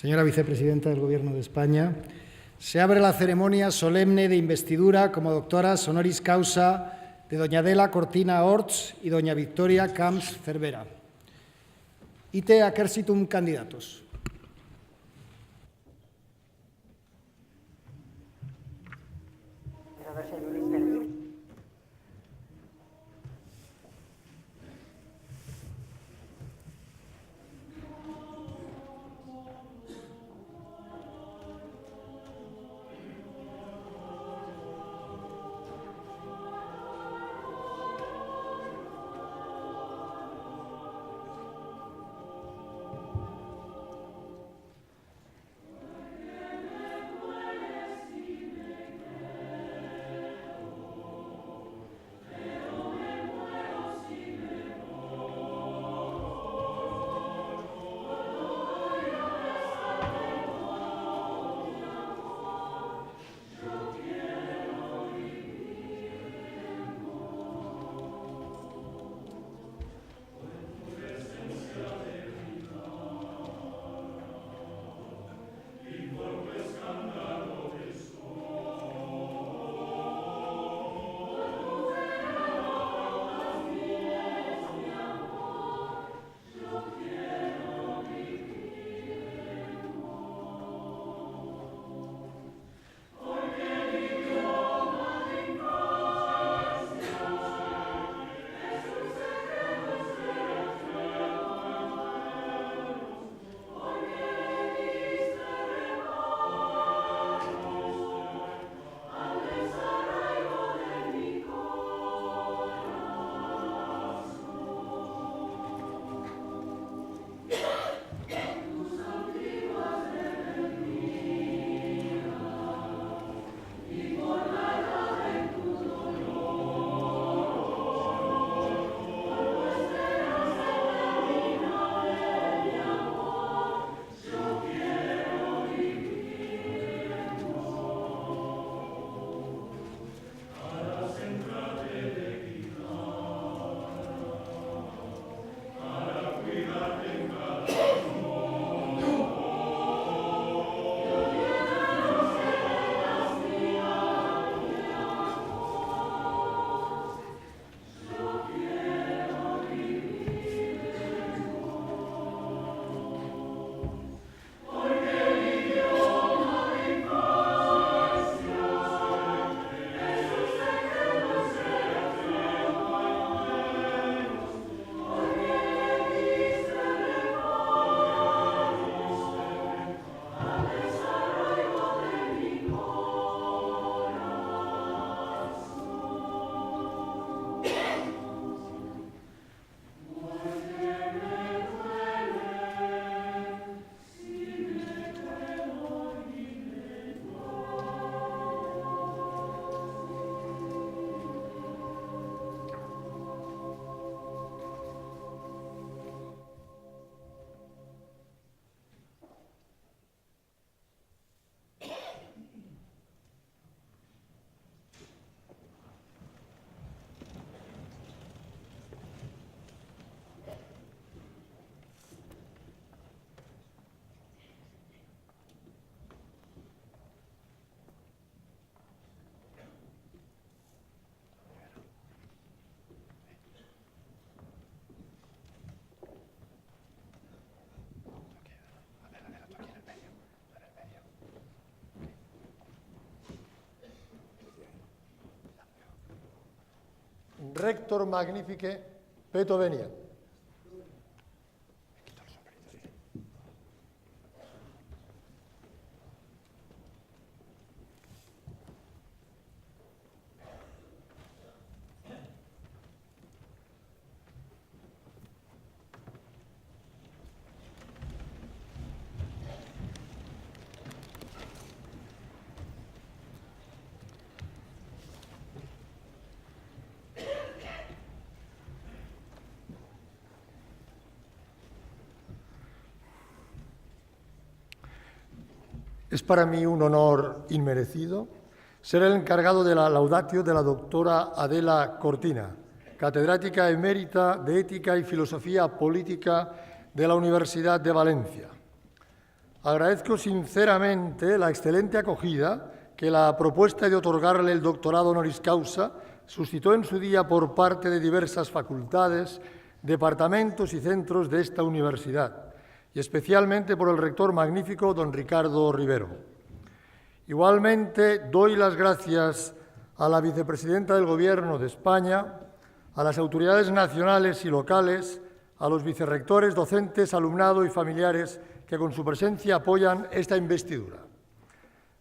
Señora Vicepresidenta del Gobierno de España, se abre la ceremonia solemne de investidura como doctoras honoris causa de doña Adela Cortina Orts y doña Victoria Camps Cervera. Ite acercitum candidatos. Rector magnifique peto venia. Es para mí un honor inmerecido ser el encargado de la laudatio de la doctora Adela Cortina, catedrática emérita de Ética y Filosofía Política de la Universidad de Valencia. Agradezco sinceramente la excelente acogida que la propuesta de otorgarle el doctorado honoris causa suscitó en su día por parte de diversas facultades, departamentos y centros de esta universidad, y especialmente por el rector magnífico, don Ricardo Rivero. Igualmente, doy las gracias a la vicepresidenta del Gobierno de España, a las autoridades nacionales y locales, a los vicerrectores, docentes, alumnado y familiares que con su presencia apoyan esta investidura.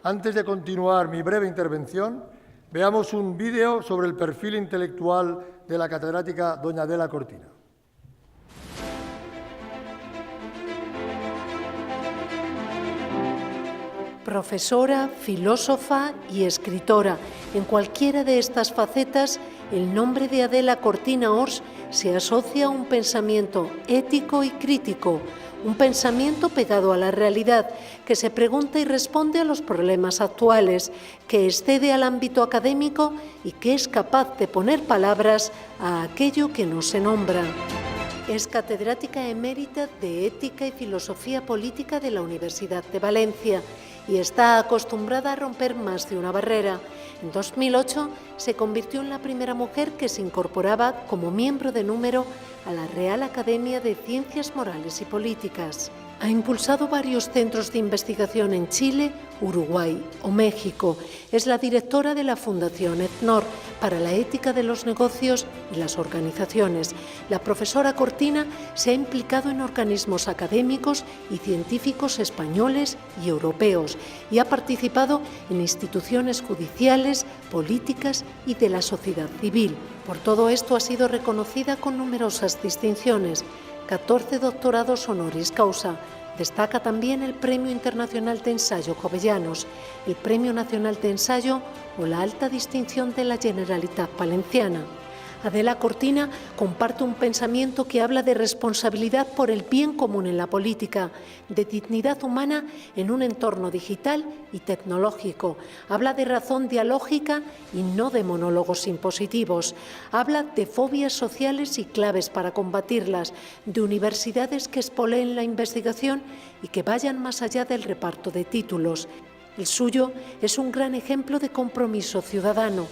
Antes de continuar mi breve intervención, veamos un vídeo sobre el perfil intelectual de la catedrática doña Adela Cortina. Profesora, filósofa y escritora. En cualquiera de estas facetas, el nombre de Adela Cortina Ors se asocia a un pensamiento ético y crítico, un pensamiento pegado a la realidad, que se pregunta y responde a los problemas actuales, que excede al ámbito académico y que es capaz de poner palabras a aquello que no se nombra. Es catedrática emérita de Ética y Filosofía Política de la Universidad de Valencia y está acostumbrada a romper más de una barrera. En 2008 se convirtió en la primera mujer que se incorporaba como miembro de número a la Real Academia de Ciencias Morales y Políticas. Ha impulsado varios centros de investigación en Chile, Uruguay o México. Es la directora de la Fundación ETNOR para la ética de los negocios y las organizaciones. La profesora Cortina se ha implicado en organismos académicos y científicos españoles y europeos y ha participado en instituciones judiciales, políticas y de la sociedad civil. Por todo esto ha sido reconocida con numerosas distinciones, 14 doctorados honoris causa. Destaca también el Premio Internacional de Ensayo Jovellanos, el Premio Nacional de Ensayo o la alta distinción de la Generalitat Valenciana. Adela Cortina comparte un pensamiento que habla de responsabilidad por el bien común en la política, de dignidad humana en un entorno digital y tecnológico. Habla de razón dialógica y no de monólogos impositivos. Habla de fobias sociales y claves para combatirlas, de universidades que espoleen la investigación y que vayan más allá del reparto de títulos. El suyo es un gran ejemplo de compromiso ciudadano,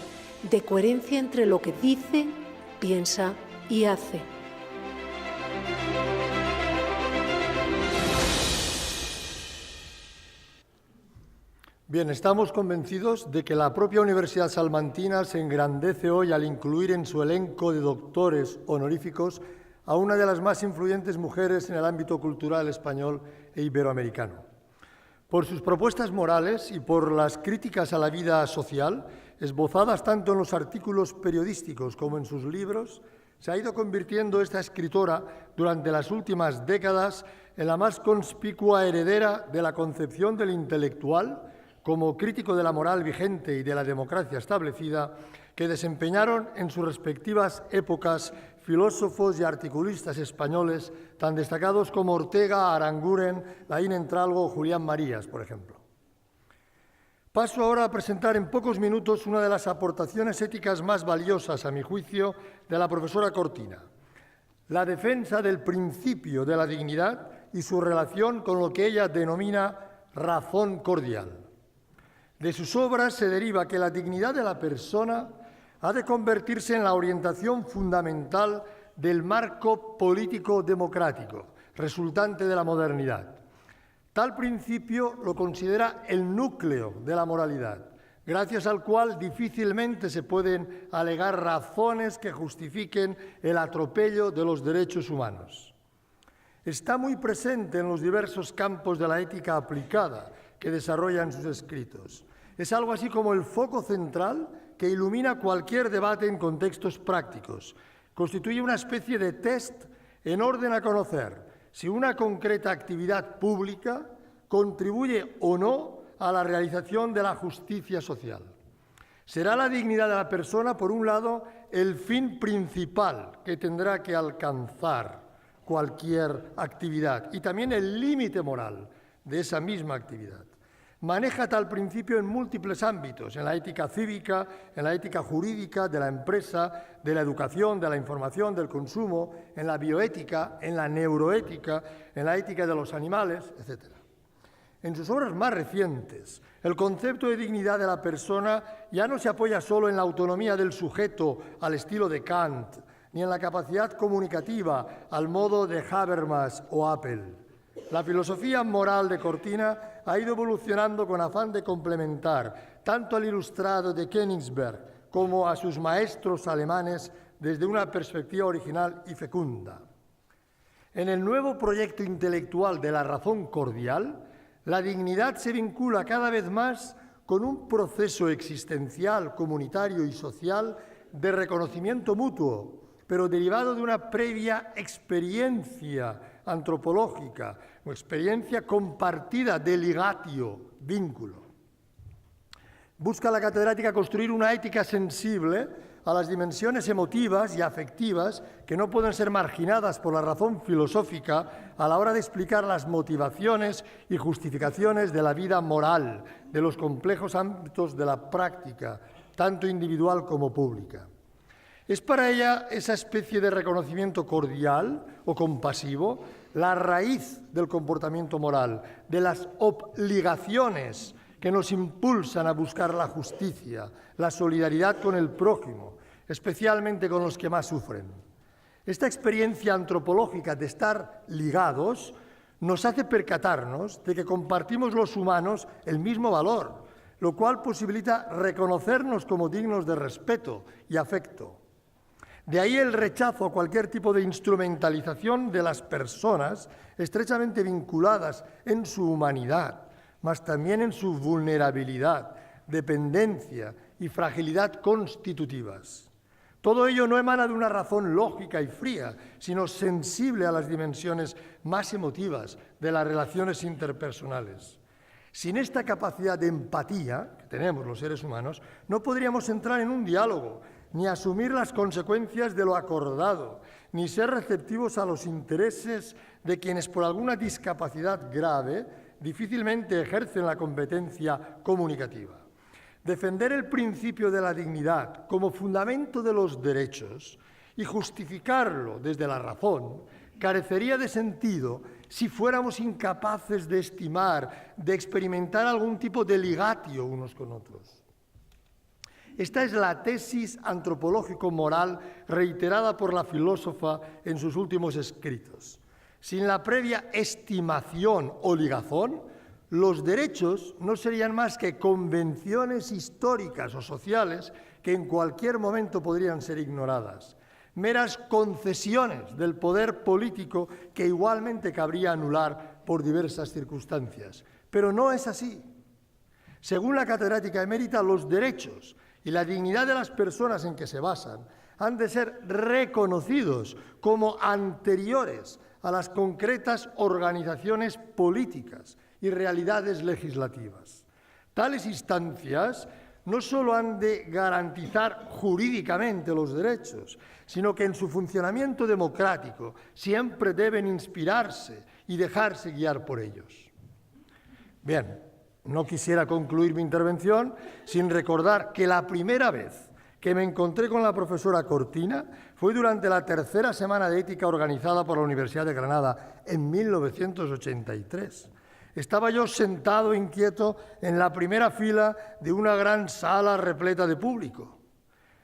de coherencia entre lo que dice, piensa y hace. Bien, estamos convencidos de que la propia Universidad Salmantina se engrandece hoy al incluir en su elenco de doctores honoríficos a una de las más influyentes mujeres en el ámbito cultural español e iberoamericano. Por sus propuestas morales y por las críticas a la vida social, esbozadas tanto en los artículos periodísticos como en sus libros, se ha ido convirtiendo esta escritora durante las últimas décadas en la más conspicua heredera de la concepción del intelectual como crítico de la moral vigente y de la democracia establecida que desempeñaron en sus respectivas épocas filósofos y articulistas españoles tan destacados como Ortega, Aranguren, Laín Entralgo o Julián Marías, por ejemplo. Paso ahora a presentar en pocos minutos una de las aportaciones éticas más valiosas, a mi juicio, de la profesora Cortina: la defensa del principio de la dignidad y su relación con lo que ella denomina razón cordial. De sus obras se deriva que la dignidad de la persona ha de convertirse en la orientación fundamental del marco político democrático resultante de la modernidad. Tal principio lo considera el núcleo de la moralidad, gracias al cual difícilmente se pueden alegar razones que justifiquen el atropello de los derechos humanos. Está muy presente en los diversos campos de la ética aplicada que desarrolla en sus escritos. Es algo así como el foco central que ilumina cualquier debate en contextos prácticos. Constituye una especie de test en orden a conocer si una concreta actividad pública contribuye o no a la realización de la justicia social. Será la dignidad de la persona, por un lado, el fin principal que tendrá que alcanzar cualquier actividad y también el límite moral de esa misma actividad. Maneja tal principio en múltiples ámbitos, en la ética cívica, en la ética jurídica, de la empresa, de la educación, de la información, del consumo, en la bioética, en la neuroética, en la ética de los animales, etc. En sus obras más recientes, el concepto de dignidad de la persona ya no se apoya solo en la autonomía del sujeto al estilo de Kant, ni en la capacidad comunicativa al modo de Habermas o Apple. La filosofía moral de Cortina ha ido evolucionando con afán de complementar tanto al ilustrado de Königsberg como a sus maestros alemanes desde una perspectiva original y fecunda. En el nuevo proyecto intelectual de la razón cordial, la dignidad se vincula cada vez más con un proceso existencial, comunitario y social de reconocimiento mutuo, pero derivado de una previa experiencia antropológica o experiencia compartida de ligatio, vínculo. Busca la catedrática construir una ética sensible a las dimensiones emotivas y afectivas que no pueden ser marginadas por la razón filosófica a la hora de explicar las motivaciones y justificaciones de la vida moral, de los complejos ámbitos de la práctica, tanto individual como pública. Es para ella esa especie de reconocimiento cordial o compasivo la raíz del comportamiento moral, de las obligaciones que nos impulsan a buscar la justicia, la solidaridad con el prójimo, especialmente con los que más sufren. Esta experiencia antropológica de estar ligados nos hace percatarnos de que compartimos los humanos el mismo valor, lo cual posibilita reconocernos como dignos de respeto y afecto. De ahí el rechazo a cualquier tipo de instrumentalización de las personas estrechamente vinculadas en su humanidad, mas también en su vulnerabilidad, dependencia y fragilidad constitutivas. Todo ello no emana de una razón lógica y fría, sino sensible a las dimensiones más emotivas de las relaciones interpersonales. Sin esta capacidad de empatía que tenemos los seres humanos, no podríamos entrar en un diálogo, ni asumir las consecuencias de lo acordado, ni ser receptivos a los intereses de quienes por alguna discapacidad grave difícilmente ejercen la competencia comunicativa. Defender el principio de la dignidad como fundamento de los derechos y justificarlo desde la razón carecería de sentido si fuéramos incapaces de estimar, de experimentar algún tipo de ligatio unos con otros. Esta es la tesis antropológico-moral reiterada por la filósofa en sus últimos escritos. Sin la previa estimación o ligazón, los derechos no serían más que convenciones históricas o sociales que en cualquier momento podrían ser ignoradas, meras concesiones del poder político que igualmente cabría anular por diversas circunstancias. Pero no es así. Según la catedrática emérita, los derechos y la dignidad de las personas en que se basan han de ser reconocidos como anteriores a las concretas organizaciones políticas y realidades legislativas. Tales instancias no solo han de garantizar jurídicamente los derechos, sino que en su funcionamiento democrático siempre deben inspirarse y dejarse guiar por ellos. Bien, no quisiera concluir mi intervención sin recordar que la primera vez que me encontré con la profesora Cortina fue durante la tercera semana de ética organizada por la Universidad de Granada en 1983. Estaba yo sentado inquieto en la primera fila de una gran sala repleta de público.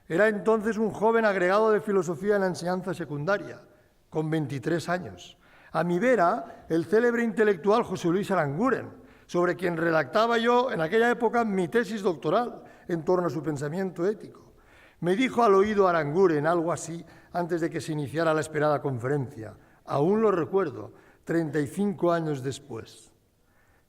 Era entonces un joven agregado de filosofía en la enseñanza secundaria, con 23 años. A mi vera, el célebre intelectual José Luis Aranguren, sobre quien redactaba yo en aquella época mi tesis doctoral en torno a su pensamiento ético. Me dijo al oído Aranguren algo así antes de que se iniciara la esperada conferencia. Aún lo recuerdo, 35 años después.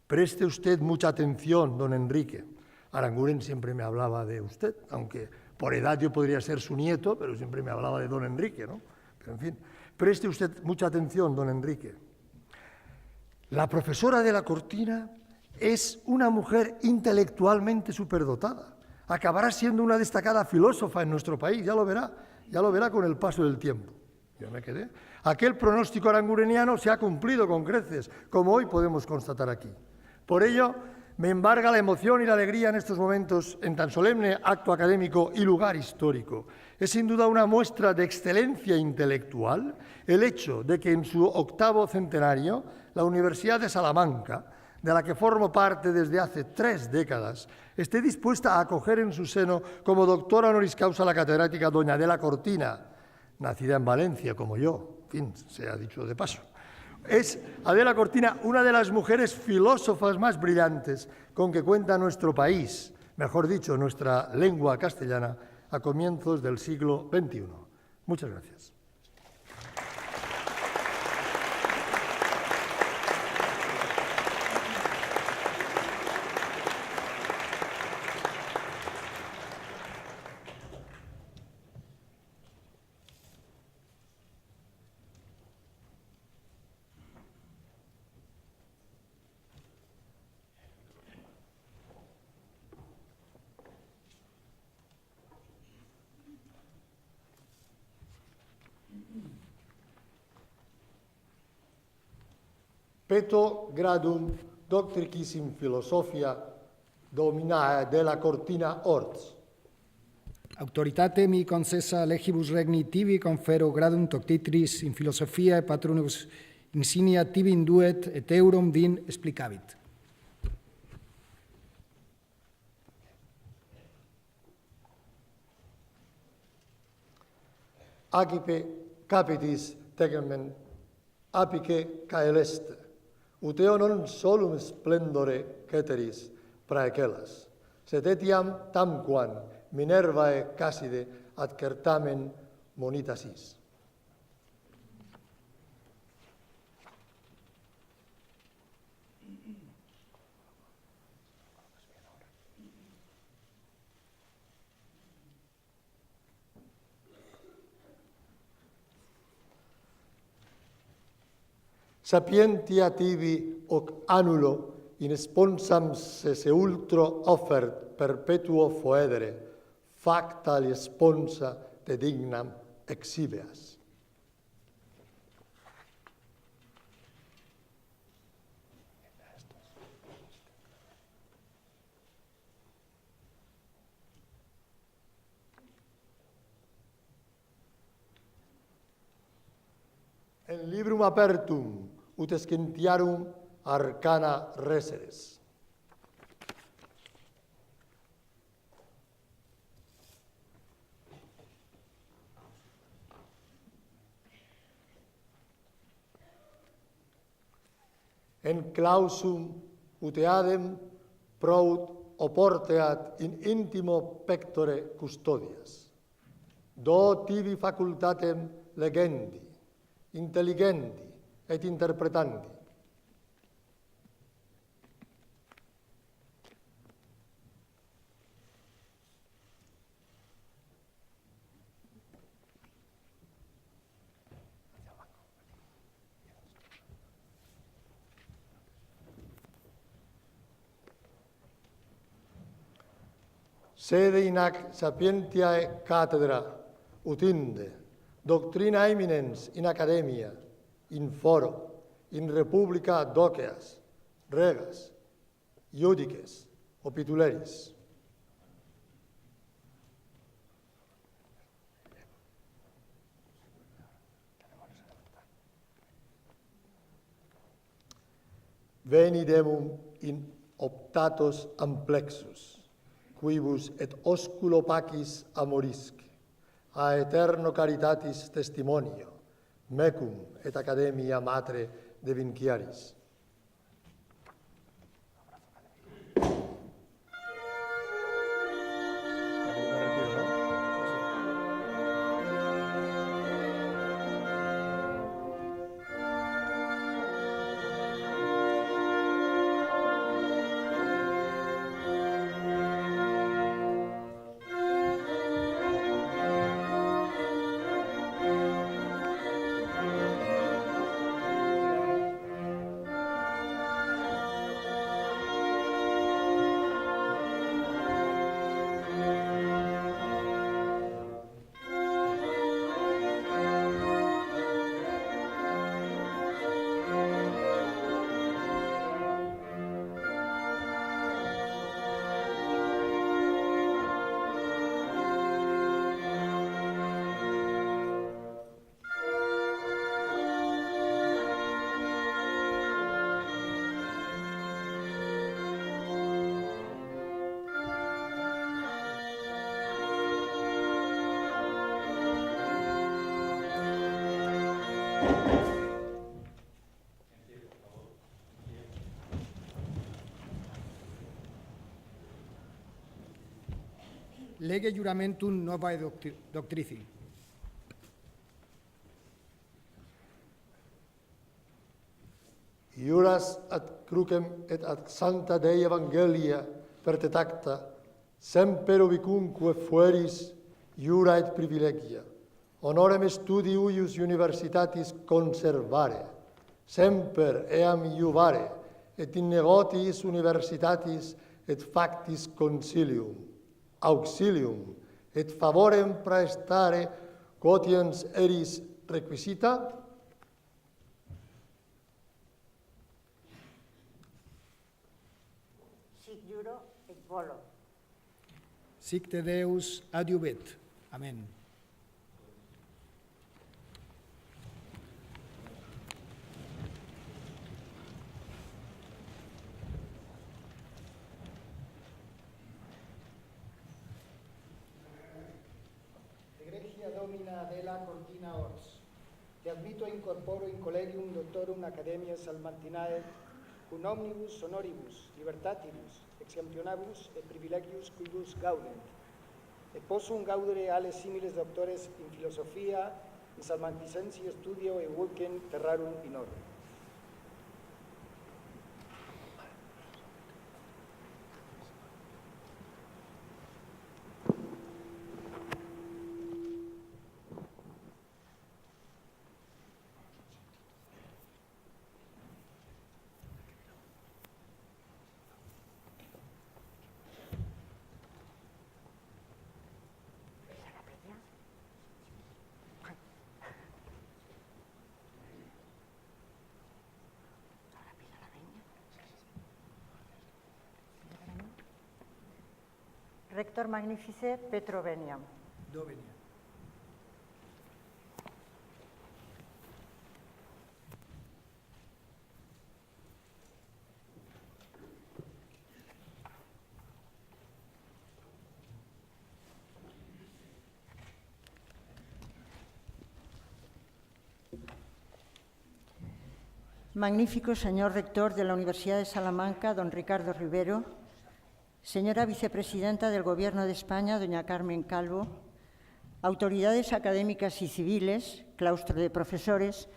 Preste usted mucha atención, don Enrique. Aranguren siempre me hablaba de usted, aunque por edad yo podría ser su nieto, pero siempre me hablaba de don Enrique, ¿no? Pero en fin, preste usted mucha atención, don Enrique. La profesora de la Cortina es una mujer intelectualmente superdotada. Acabará siendo una destacada filósofa en nuestro país, ya lo verá con el paso del tiempo. Yo me quedé. Aquel pronóstico arangureniano se ha cumplido con creces, como hoy podemos constatar aquí. Por ello, me embarga la emoción y la alegría en estos momentos, en tan solemne acto académico y lugar histórico. Es sin duda una muestra de excelencia intelectual el hecho de que en su 8º centenario la Universidad de Salamanca de la que formo parte desde hace 3 décadas, esté dispuesta a acoger en su seno como doctora honoris causa la catedrática doña Adela Cortina, nacida en Valencia como yo, en fin, se ha dicho de paso. Es Adela Cortina una de las mujeres filósofas más brillantes con que cuenta nuestro país, mejor dicho, nuestra lengua castellana, a comienzos del siglo XXI. Muchas gracias. Peto gradum doctricis in philosophia dominae Adela Cortina Orts. Autoritate mi concessa legibus regni tibi confero gradum doctitris in philosophia et patronus insignia tibi induet et eurum vin explicavit. Acipe capitis tegemen apice caeleste, ut eo non solum splendore ceteris praecellas, sed etiam tamquam Minervae Casside ad certamen monitasis. Sapientia tibi hoc annulo in sponsam se ultro offert perpetuo foedere, facta li sponsa te dignam exhibeas. En librum apertum ut escentiarum arcana reseres. En clausum ut eadem prout oporteat in intimo pectore custodias. Do tibi facultatem legendi, intelligendi et interpretandi. Sede in hac sapientiae cathedra ut inde, doctrina eminens in academia, in foro, in republica doceas, regas, iudices, opituleris. Venidemum in optatos amplexus, quibus et osculo pacis amorisque, a eterno caritatis testimonio, mecum et academia matre de Vinciaris. Lege juramentum novae doctrici. Iuras ad crucem et ad sancta Dei Evangelia pertetacta, semper ubicunque fueris iura et privilegia, honorem studi uius universitatis conservare, semper eam iuvare, et in negotiis universitatis et factis consilium, auxilium, et favorem praestare quotiens eris requisita, Sic juro et volo. Sic te Deus adiubet. Amén. Egregia Domina Adela Cortina Ors, te admito in corporo in collegium doctorum Academiae Salmantinae, cum omnibus honoribus, libertatibus, exemptionabus et privilegius quibus gaudent, et possum gaudere alle similes doctores in filosofia, in salmanticensi studio e vulcem terrarum in orbe. Rector Magnifice Petro Veniam. Do venia. Magnífico señor rector de la Universidad de Salamanca, don Ricardo Rivero, señora vicepresidenta del Gobierno de España, doña Carmen Calvo, autoridades académicas y civiles, claustro de profesores,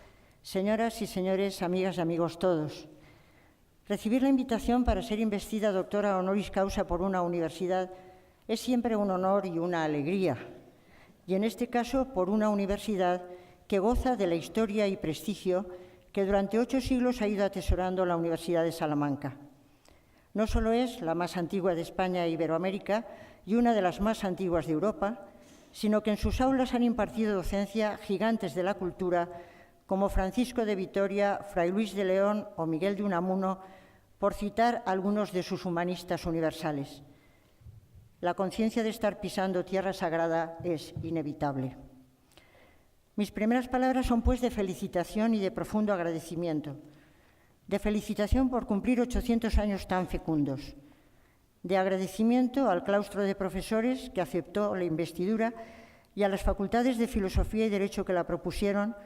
señoras y señores, amigas y amigos todos. Recibir la invitación para ser investida doctora honoris causa por una universidad es siempre un honor y una alegría, y en este caso por una universidad que goza de la historia y prestigio que durante 8 siglos ha ido atesorando la Universidad de Salamanca. No solo es la más antigua de España e Iberoamérica y una de las más antiguas de Europa, sino que en sus aulas han impartido docencia gigantes de la cultura como Francisco de Vitoria, Fray Luis de León o Miguel de Unamuno, por citar algunos de sus humanistas universales. La conciencia de estar pisando tierra sagrada es inevitable. Mis primeras palabras son pues de felicitación y de profundo agradecimiento. De felicitación por cumplir 800 años tan fecundos. De agradecimiento al claustro de profesores que aceptó la investidura y a las facultades de Filosofía y Derecho que la propusieron,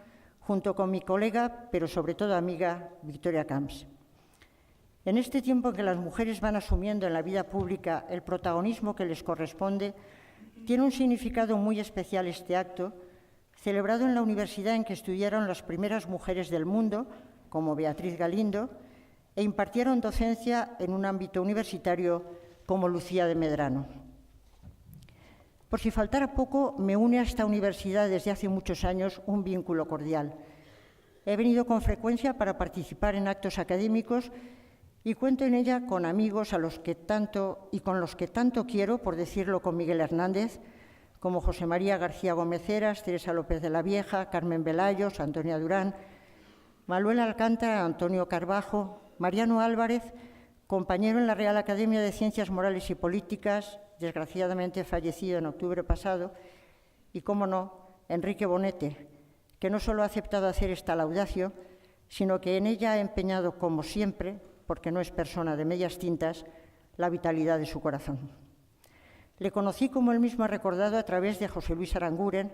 junto con mi colega, pero sobre todo amiga, Victoria Camps. En este tiempo en que las mujeres van asumiendo en la vida pública el protagonismo que les corresponde, tiene un significado muy especial este acto, celebrado en la universidad en que estudiaron las primeras mujeres del mundo, como Beatriz Galindo, e impartieron docencia en un ámbito universitario como Lucía de Medrano. Por si faltara poco, me une a esta universidad desde hace muchos años un vínculo cordial. He venido con frecuencia para participar en actos académicos y cuento en ella con amigos a los que tanto y con los que tanto quiero, por decirlo con Miguel Hernández, como José María García Gómez Heras, Teresa López de la Vieja, Carmen Velayos, Antonia Durán, Manuel Alcántara, Antonio Carbajo, Mariano Álvarez, compañero en la Real Academia de Ciencias Morales y Políticas, desgraciadamente fallecido en octubre pasado, y, cómo no, Enrique Bonete, que no solo ha aceptado hacer esta laudacio, sino que en ella ha empeñado, como siempre, porque no es persona de medias tintas, la vitalidad de su corazón. Le conocí, como él mismo ha recordado, a través de José Luis Aranguren,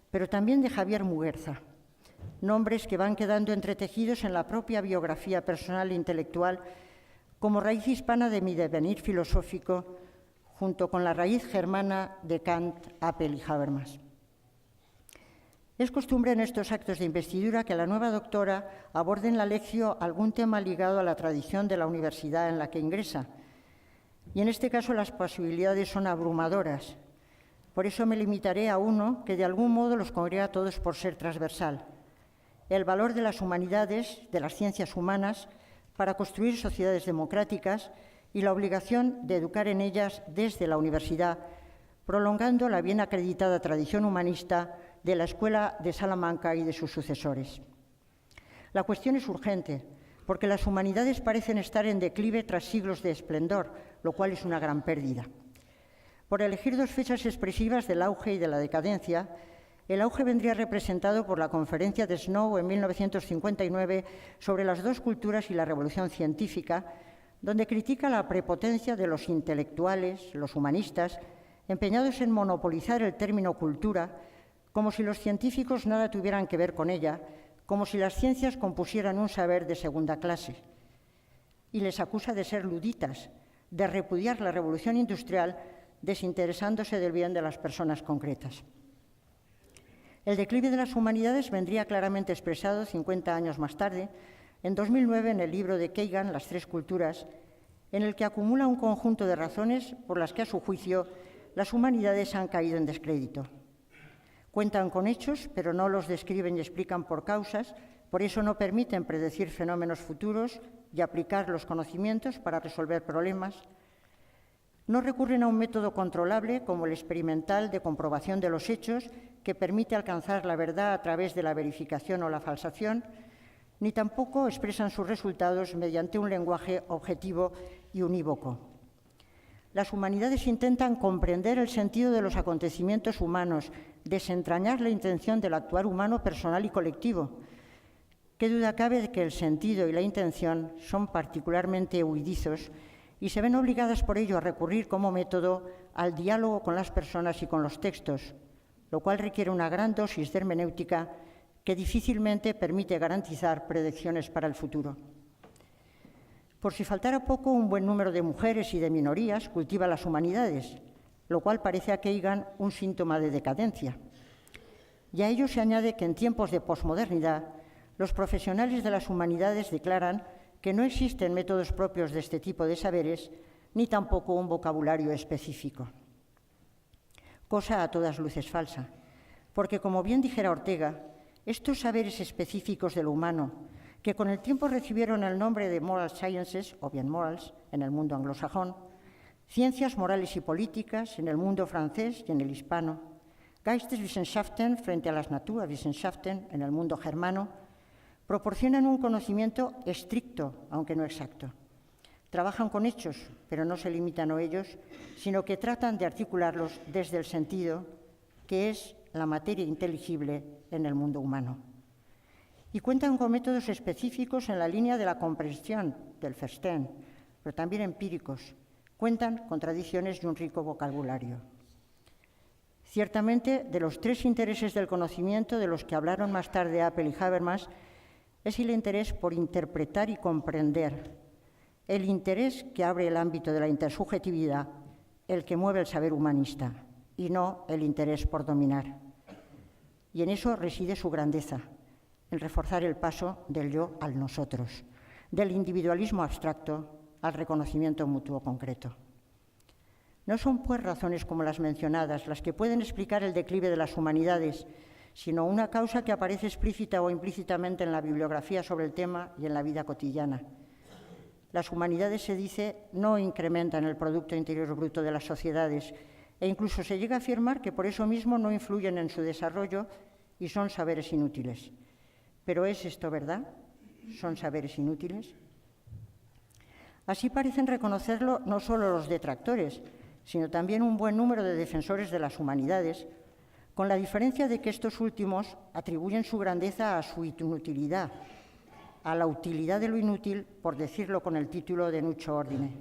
pero también de Javier Muguerza. nombres que van quedando entretejidos en la propia biografía personal e intelectual como raíz hispana de mi devenir filosófico, junto con la raíz germana de Kant, Apel y Habermas. Es costumbre en estos actos de investidura que la nueva doctora aborde en la lección algún tema ligado a la tradición de la universidad en la que ingresa. Y en este caso las posibilidades son abrumadoras. Por eso me limitaré a uno que de algún modo los congrega a todos por ser transversal: el valor de las humanidades, de las ciencias humanas, para construir sociedades democráticas y la obligación de educar en ellas desde la universidad, prolongando la bien acreditada tradición humanista de la Escuela de Salamanca y de sus sucesores. La cuestión es urgente, porque las humanidades parecen estar en declive tras siglos de esplendor, lo cual es una gran pérdida. Por elegir dos fechas expresivas del auge y de la decadencia, el auge vendría representado por la conferencia de Snow en 1959 sobre las dos culturas y la revolución científica, donde critica la prepotencia de los intelectuales, los humanistas, empeñados en monopolizar el término cultura, como si los científicos nada tuvieran que ver con ella, como si las ciencias compusieran un saber de segunda clase. Y les acusa de ser luditas, de repudiar la revolución industrial, desinteresándose del bien de las personas concretas. El declive de las humanidades vendría claramente expresado 50 años más tarde, en 2009, en el libro de Kagan, Las tres culturas, en el que acumula un conjunto de razones por las que, a su juicio, las humanidades han caído en descrédito. Cuentan con hechos, pero no los describen y explican por causas, por eso no permiten predecir fenómenos futuros y aplicar los conocimientos para resolver problemas. No recurren a un método controlable como el experimental de comprobación de los hechos, que permite alcanzar la verdad a través de la verificación o la falsación, ni tampoco expresan sus resultados mediante un lenguaje objetivo y unívoco. Las humanidades intentan comprender el sentido de los acontecimientos humanos, desentrañar la intención del actuar humano personal y colectivo. Qué duda cabe de que el sentido y la intención son particularmente huidizos y se ven obligadas por ello a recurrir como método al diálogo con las personas y con los textos, lo cual requiere una gran dosis de hermenéutica que difícilmente permite garantizar predicciones para el futuro. Por si faltara poco, un buen número de mujeres y de minorías cultiva las humanidades, lo cual parece a Kagan un síntoma de decadencia. Y a ello se añade que en tiempos de posmodernidad, los profesionales de las humanidades declaran que no existen métodos propios de este tipo de saberes, ni tampoco un vocabulario específico. Cosa a todas luces falsa, porque, como bien dijera Ortega, estos saberes específicos de lo humano, que con el tiempo recibieron el nombre de moral sciences, o bien morals, en el mundo anglosajón, ciencias morales y políticas en el mundo francés y en el hispano, Geisteswissenschaften frente a las Naturwissenschaften en el mundo germano, proporcionan un conocimiento estricto, aunque no exacto. Trabajan con hechos, pero no se limitan a ellos, sino que tratan de articularlos desde el sentido, que es la materia inteligible en el mundo humano. Y cuentan con métodos específicos en la línea de la comprensión, del Verstehen, pero también empíricos. Cuentan con tradiciones y un rico vocabulario. Ciertamente, de los tres intereses del conocimiento de los que hablaron más tarde Apel y Habermas, es el interés por interpretar y comprender, el interés que abre el ámbito de la intersubjetividad, el que mueve el saber humanista, y no el interés por dominar. Y en eso reside su grandeza, en reforzar el paso del yo al nosotros, del individualismo abstracto al reconocimiento mutuo concreto. No son, pues, razones como las mencionadas las que pueden explicar el declive de las humanidades, sino una causa que aparece explícita o implícitamente en la bibliografía sobre el tema y en la vida cotidiana. Las humanidades, se dice, no incrementan el Producto Interior Bruto de las sociedades e incluso se llega a afirmar que por eso mismo no influyen en su desarrollo y son saberes inútiles. ¿Pero es esto verdad? ¿Son saberes inútiles? Así parecen reconocerlo no solo los detractores, sino también un buen número de defensores de las humanidades, con la diferencia de que estos últimos atribuyen su grandeza a su inutilidad, a la utilidad de lo inútil, por decirlo con el título de Nuccio Ordine.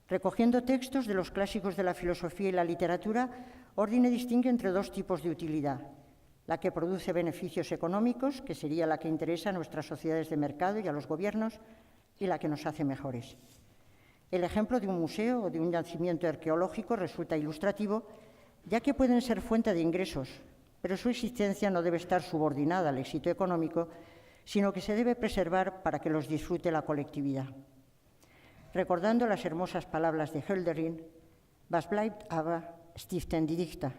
Recogiendo textos de los clásicos de la filosofía y la literatura, Ordine distingue entre dos tipos de utilidad: la que produce beneficios económicos, que sería la que interesa a nuestras sociedades de mercado y a los gobiernos, y la que nos hace mejores. El ejemplo de un museo o de un yacimiento arqueológico resulta ilustrativo, ya que pueden ser fuente de ingresos, pero su existencia no debe estar subordinada al éxito económico, sino que se debe preservar para que los disfrute la colectividad. Recordando las hermosas palabras de Hölderlin, "Was bleibt aber, stiften die Dichter",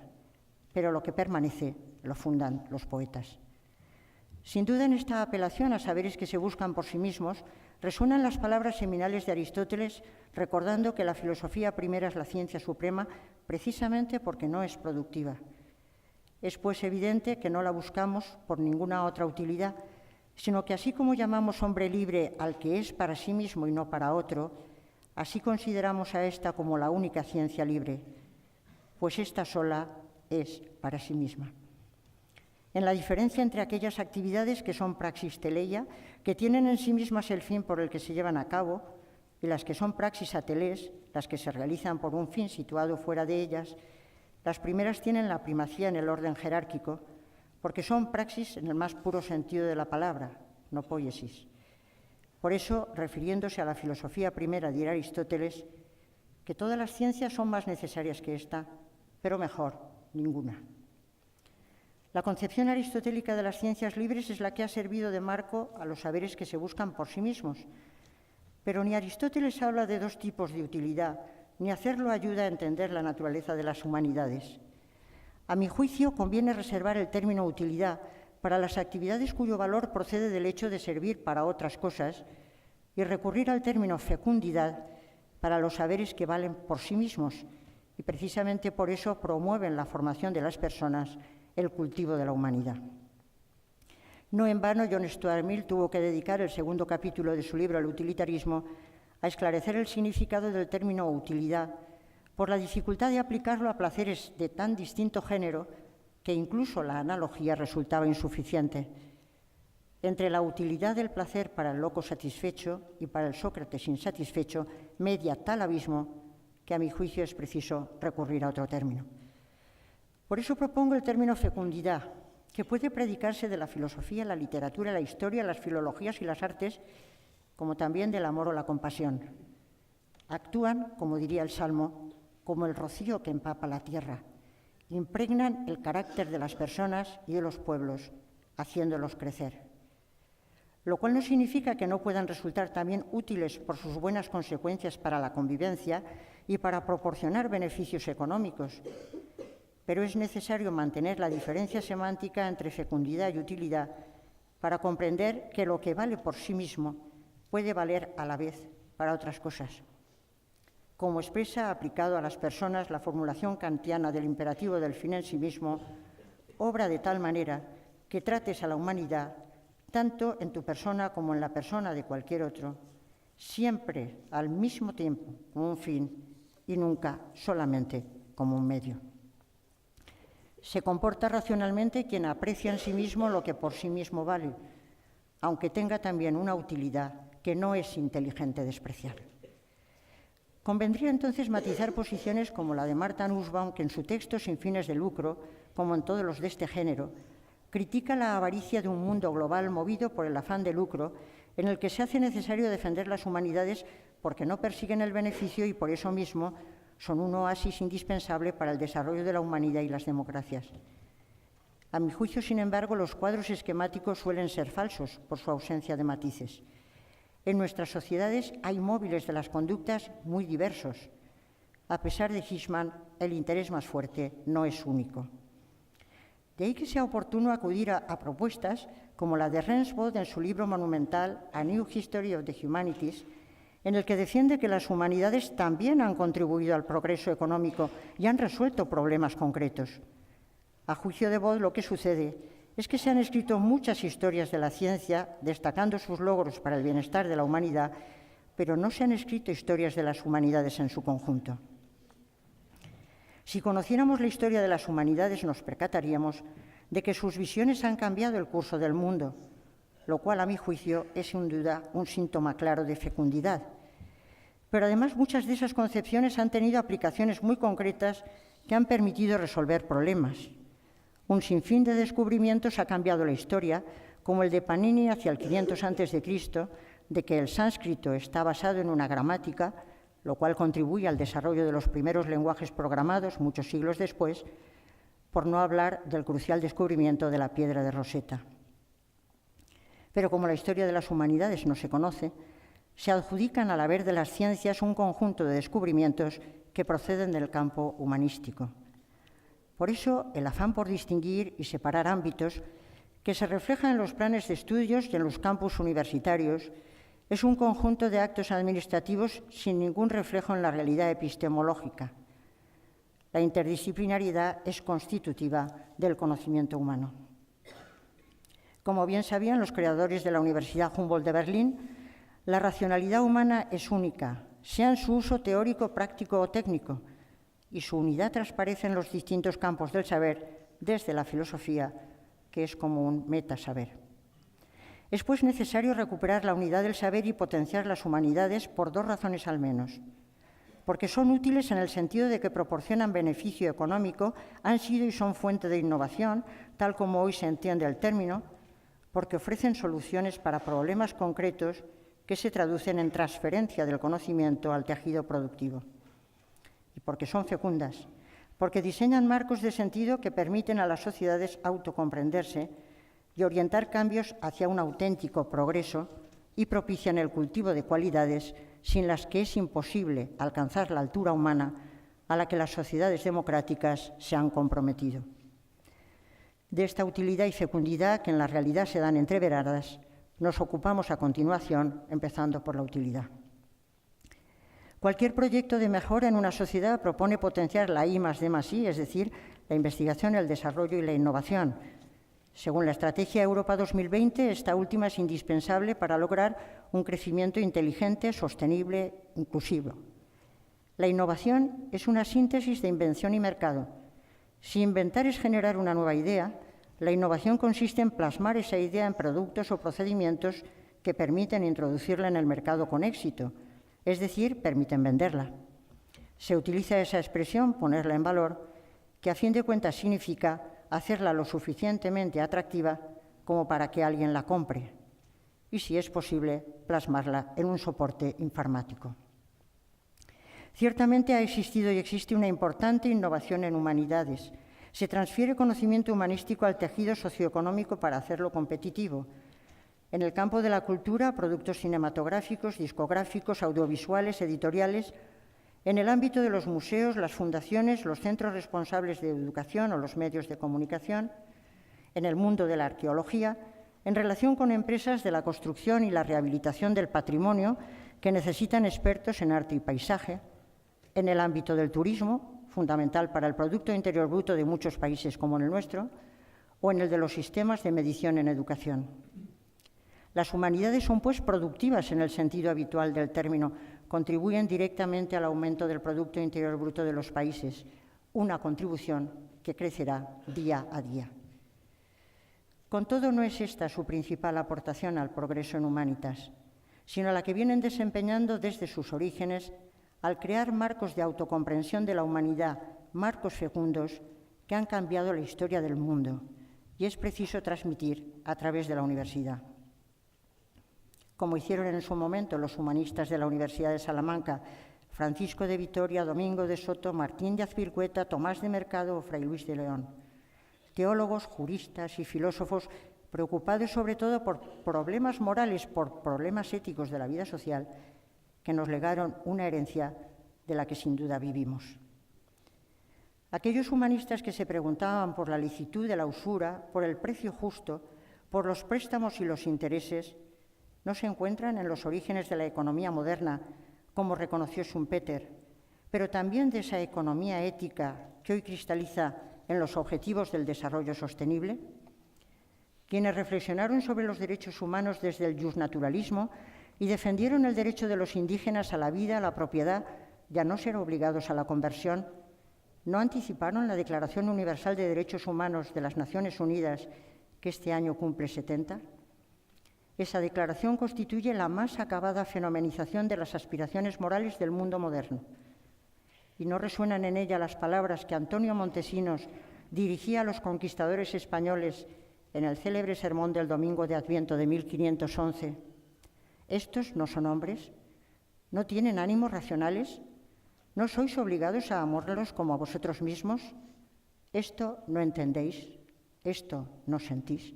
pero lo que permanece lo fundan los poetas. Sin duda, en esta apelación a saberes que se buscan por sí mismos, resuenan las palabras seminales de Aristóteles, recordando que la filosofía primera es la ciencia suprema precisamente porque no es productiva. Es pues evidente que no la buscamos por ninguna otra utilidad, sino que así como llamamos hombre libre al que es para sí mismo y no para otro, así consideramos a esta como la única ciencia libre, pues esta sola es para sí misma. En la diferencia entre aquellas actividades que son praxis teleia, que tienen en sí mismas el fin por el que se llevan a cabo, y las que son praxis atelés, las que se realizan por un fin situado fuera de ellas, las primeras tienen la primacía en el orden jerárquico, porque son praxis en el más puro sentido de la palabra, no poiesis. Por eso, refiriéndose a la filosofía primera, dirá Aristóteles que todas las ciencias son más necesarias que esta, pero mejor, ninguna. La concepción aristotélica de las ciencias libres es la que ha servido de marco a los saberes que se buscan por sí mismos, pero ni Aristóteles habla de dos tipos de utilidad, ni hacerlo ayuda a entender la naturaleza de las humanidades. A mi juicio, conviene reservar el término utilidad para las actividades cuyo valor procede del hecho de servir para otras cosas y recurrir al término fecundidad para los saberes que valen por sí mismos y precisamente por eso promueven la formación de las personas, el cultivo de la humanidad. No en vano, John Stuart Mill tuvo que dedicar el segundo capítulo de su libro El utilitarismo a esclarecer el significado del término utilidad por la dificultad de aplicarlo a placeres de tan distinto género que incluso la analogía resultaba insuficiente. Entre la utilidad del placer para el loco satisfecho y para el Sócrates insatisfecho media tal abismo que a mi juicio es preciso recurrir a otro término. Por eso propongo el término fecundidad, que puede predicarse de la filosofía, la literatura, la historia, las filologías y las artes, como también del amor o la compasión. Actúan, como diría el Salmo, como el rocío que empapa la tierra. Impregnan el carácter de las personas y de los pueblos, haciéndolos crecer. Lo cual no significa que no puedan resultar también útiles por sus buenas consecuencias para la convivencia y para proporcionar beneficios económicos. Pero es necesario mantener la diferencia semántica entre fecundidad y utilidad para comprender que lo que vale por sí mismo puede valer a la vez para otras cosas. Como expresa, aplicado a las personas, la formulación kantiana del imperativo del fin en sí mismo, obra de tal manera que trates a la humanidad, tanto en tu persona como en la persona de cualquier otro, siempre al mismo tiempo como un fin y nunca solamente como un medio. Se comporta racionalmente quien aprecia en sí mismo lo que por sí mismo vale, aunque tenga también una utilidad que no es inteligente despreciar. Convendría entonces matizar posiciones como la de Martha Nussbaum, que en su texto Sin fines de lucro, como en todos los de este género, critica la avaricia de un mundo global movido por el afán de lucro, en el que se hace necesario defender las humanidades porque no persiguen el beneficio y por eso mismo son un oasis indispensable para el desarrollo de la humanidad y las democracias. A mi juicio, sin embargo, los cuadros esquemáticos suelen ser falsos por su ausencia de matices. En nuestras sociedades hay móviles de las conductas muy diversos. A pesar de Hirschman, el interés más fuerte no es único. De ahí que sea oportuno acudir a propuestas como la de Rensburg en su libro monumental A New History of the Humanities, en el que defiende que las humanidades también han contribuido al progreso económico y han resuelto problemas concretos. A juicio de Bode, lo que sucede es que se han escrito muchas historias de la ciencia, destacando sus logros para el bienestar de la humanidad, pero no se han escrito historias de las humanidades en su conjunto. Si conociéramos la historia de las humanidades, nos percataríamos de que sus visiones han cambiado el curso del mundo, lo cual, a mi juicio, es sin duda un síntoma claro de fecundidad. Pero además muchas de esas concepciones han tenido aplicaciones muy concretas que han permitido resolver problemas. Un sinfín de descubrimientos ha cambiado la historia, como el de Panini hacia el 500 a.C., de que el sánscrito está basado en una gramática, lo cual contribuye al desarrollo de los primeros lenguajes programados muchos siglos después, por no hablar del crucial descubrimiento de la piedra de Rosetta. Pero como la historia de las humanidades no se conoce, se adjudican al haber de las ciencias un conjunto de descubrimientos que proceden del campo humanístico. Por eso, el afán por distinguir y separar ámbitos que se refleja en los planes de estudios y en los campus universitarios es un conjunto de actos administrativos sin ningún reflejo en la realidad epistemológica. La interdisciplinariedad es constitutiva del conocimiento humano. Como bien sabían los creadores de la Universidad Humboldt de Berlín, la racionalidad humana es única, sea en su uso teórico, práctico o técnico, y su unidad transparece en los distintos campos del saber, desde la filosofía, que es como un metasaber. Es pues necesario recuperar la unidad del saber y potenciar las humanidades por dos razones al menos. Porque son útiles en el sentido de que proporcionan beneficio económico, han sido y son fuente de innovación, tal como hoy se entiende el término, porque ofrecen soluciones para problemas concretos que se traducen en transferencia del conocimiento al tejido productivo. Y porque son fecundas, porque diseñan marcos de sentido que permiten a las sociedades autocomprenderse y orientar cambios hacia un auténtico progreso y propician el cultivo de cualidades sin las que es imposible alcanzar la altura humana a la que las sociedades democráticas se han comprometido. De esta utilidad y fecundidad que en la realidad se dan entreveradas, nos ocupamos a continuación, empezando por la utilidad. Cualquier proyecto de mejora en una sociedad propone potenciar la I+D+I, es decir, la investigación, el desarrollo y la innovación. Según la Estrategia Europa 2020, esta última es indispensable para lograr un crecimiento inteligente, sostenible, inclusivo. La innovación es una síntesis de invención y mercado. Si inventar es generar una nueva idea, la innovación consiste en plasmar esa idea en productos o procedimientos que permiten introducirla en el mercado con éxito, es decir, permiten venderla. Se utiliza esa expresión, ponerla en valor, que a fin de cuentas significa hacerla lo suficientemente atractiva como para que alguien la compre y, si es posible, plasmarla en un soporte informático. Ciertamente ha existido y existe una importante innovación en humanidades. Se transfiere conocimiento humanístico al tejido socioeconómico para hacerlo competitivo. En el campo de la cultura, productos cinematográficos, discográficos, audiovisuales, editoriales. En el ámbito de los museos, las fundaciones, los centros responsables de educación o los medios de comunicación. En el mundo de la arqueología, en relación con empresas de la construcción y la rehabilitación del patrimonio que necesitan expertos en arte y paisaje. En el ámbito del turismo, fundamental para el Producto Interior Bruto de muchos países como en el nuestro, o en el de los sistemas de medición en educación. Las humanidades son, pues, productivas en el sentido habitual del término, contribuyen directamente al aumento del Producto Interior Bruto de los países, una contribución que crecerá día a día. Con todo, no es esta su principal aportación al progreso en humanitas, sino la que vienen desempeñando desde sus orígenes al crear marcos de autocomprensión de la humanidad, marcos fecundos que han cambiado la historia del mundo y es preciso transmitir a través de la universidad. Como hicieron en su momento los humanistas de la Universidad de Salamanca, Francisco de Vitoria, Domingo de Soto, Martín de Azpilicueta, Tomás de Mercado o Fray Luis de León. Teólogos, juristas y filósofos preocupados sobre todo por problemas morales, por problemas éticos de la vida social, que nos legaron una herencia de la que sin duda vivimos. Aquellos humanistas que se preguntaban por la licitud de la usura, por el precio justo, por los préstamos y los intereses, no se encuentran en los orígenes de la economía moderna, como reconoció Schumpeter, pero también de esa economía ética que hoy cristaliza en los objetivos del desarrollo sostenible. Quienes reflexionaron sobre los derechos humanos desde el justnaturalismo y defendieron el derecho de los indígenas a la vida, a la propiedad y a no ser obligados a la conversión, ¿no anticiparon la Declaración Universal de Derechos Humanos de las Naciones Unidas, que este año cumple 70? Esa declaración constituye la más acabada fenomenización de las aspiraciones morales del mundo moderno. Y no resuenan en ella las palabras que Antonio Montesinos dirigía a los conquistadores españoles en el célebre sermón del Domingo de Adviento de 1511. ¿Estos no son hombres? ¿No tienen ánimos racionales? ¿No sois obligados a amarlos como a vosotros mismos? Esto no entendéis, esto no sentís.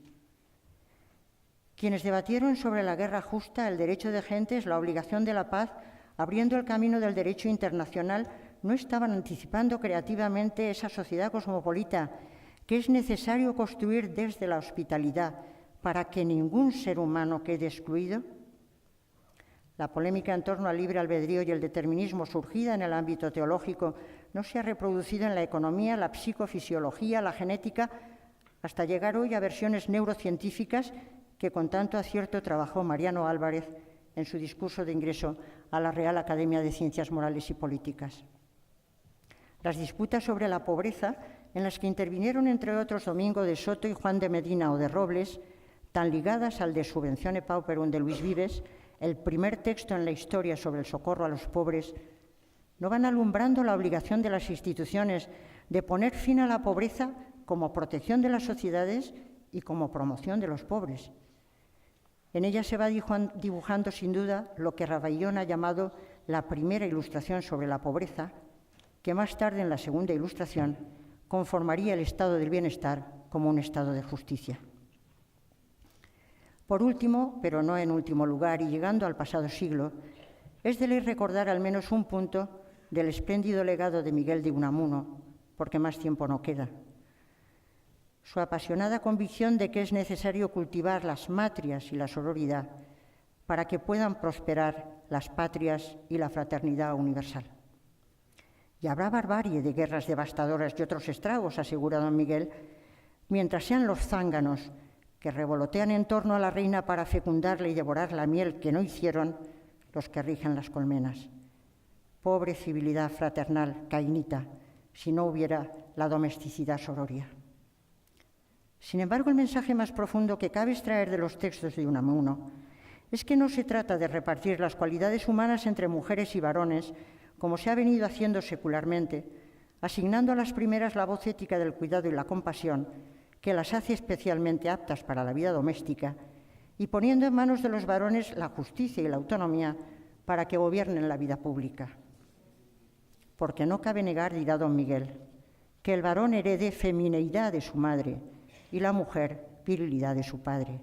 Quienes debatieron sobre la guerra justa, el derecho de gentes, la obligación de la paz, abriendo el camino del derecho internacional, no estaban anticipando creativamente esa sociedad cosmopolita que es necesario construir desde la hospitalidad para que ningún ser humano quede excluido. La polémica en torno al libre albedrío y el determinismo surgida en el ámbito teológico no se ha reproducido en la economía, la psicofisiología, la genética, hasta llegar hoy a versiones neurocientíficas que con tanto acierto trabajó Mariano Álvarez en su discurso de ingreso a la Real Academia de Ciencias Morales y Políticas. Las disputas sobre la pobreza, en las que intervinieron entre otros Domingo de Soto y Juan de Medina o de Robles, tan ligadas al de Subventione Pauperum de Luis Vives, el primer texto en la historia sobre el socorro a los pobres, no van alumbrando la obligación de las instituciones de poner fin a la pobreza como protección de las sociedades y como promoción de los pobres. En ella se va dibujando sin duda lo que Ravaillaud ha llamado la primera ilustración sobre la pobreza, que más tarde en la segunda ilustración conformaría el estado del bienestar como un estado de justicia. Por último, pero no en último lugar, y llegando al pasado siglo, es de ley recordar al menos un punto del espléndido legado de Miguel de Unamuno, porque más tiempo no queda. Su apasionada convicción de que es necesario cultivar las matrias y la sororidad para que puedan prosperar las patrias y la fraternidad universal. Y habrá barbarie de guerras devastadoras y otros estragos, asegura don Miguel, mientras sean los zánganos que revolotean en torno a la reina para fecundarla y devorar la miel que no hicieron los que rigen las colmenas. Pobre civilidad fraternal cainita, si no hubiera la domesticidad sororia. Sin embargo, el mensaje más profundo que cabe extraer de los textos de Unamuno es que no se trata de repartir las cualidades humanas entre mujeres y varones, como se ha venido haciendo secularmente, asignando a las primeras la voz ética del cuidado y la compasión, que las hace especialmente aptas para la vida doméstica, y poniendo en manos de los varones la justicia y la autonomía para que gobiernen la vida pública. Porque no cabe negar, dirá don Miguel, que el varón herede femineidad de su madre y la mujer virilidad de su padre.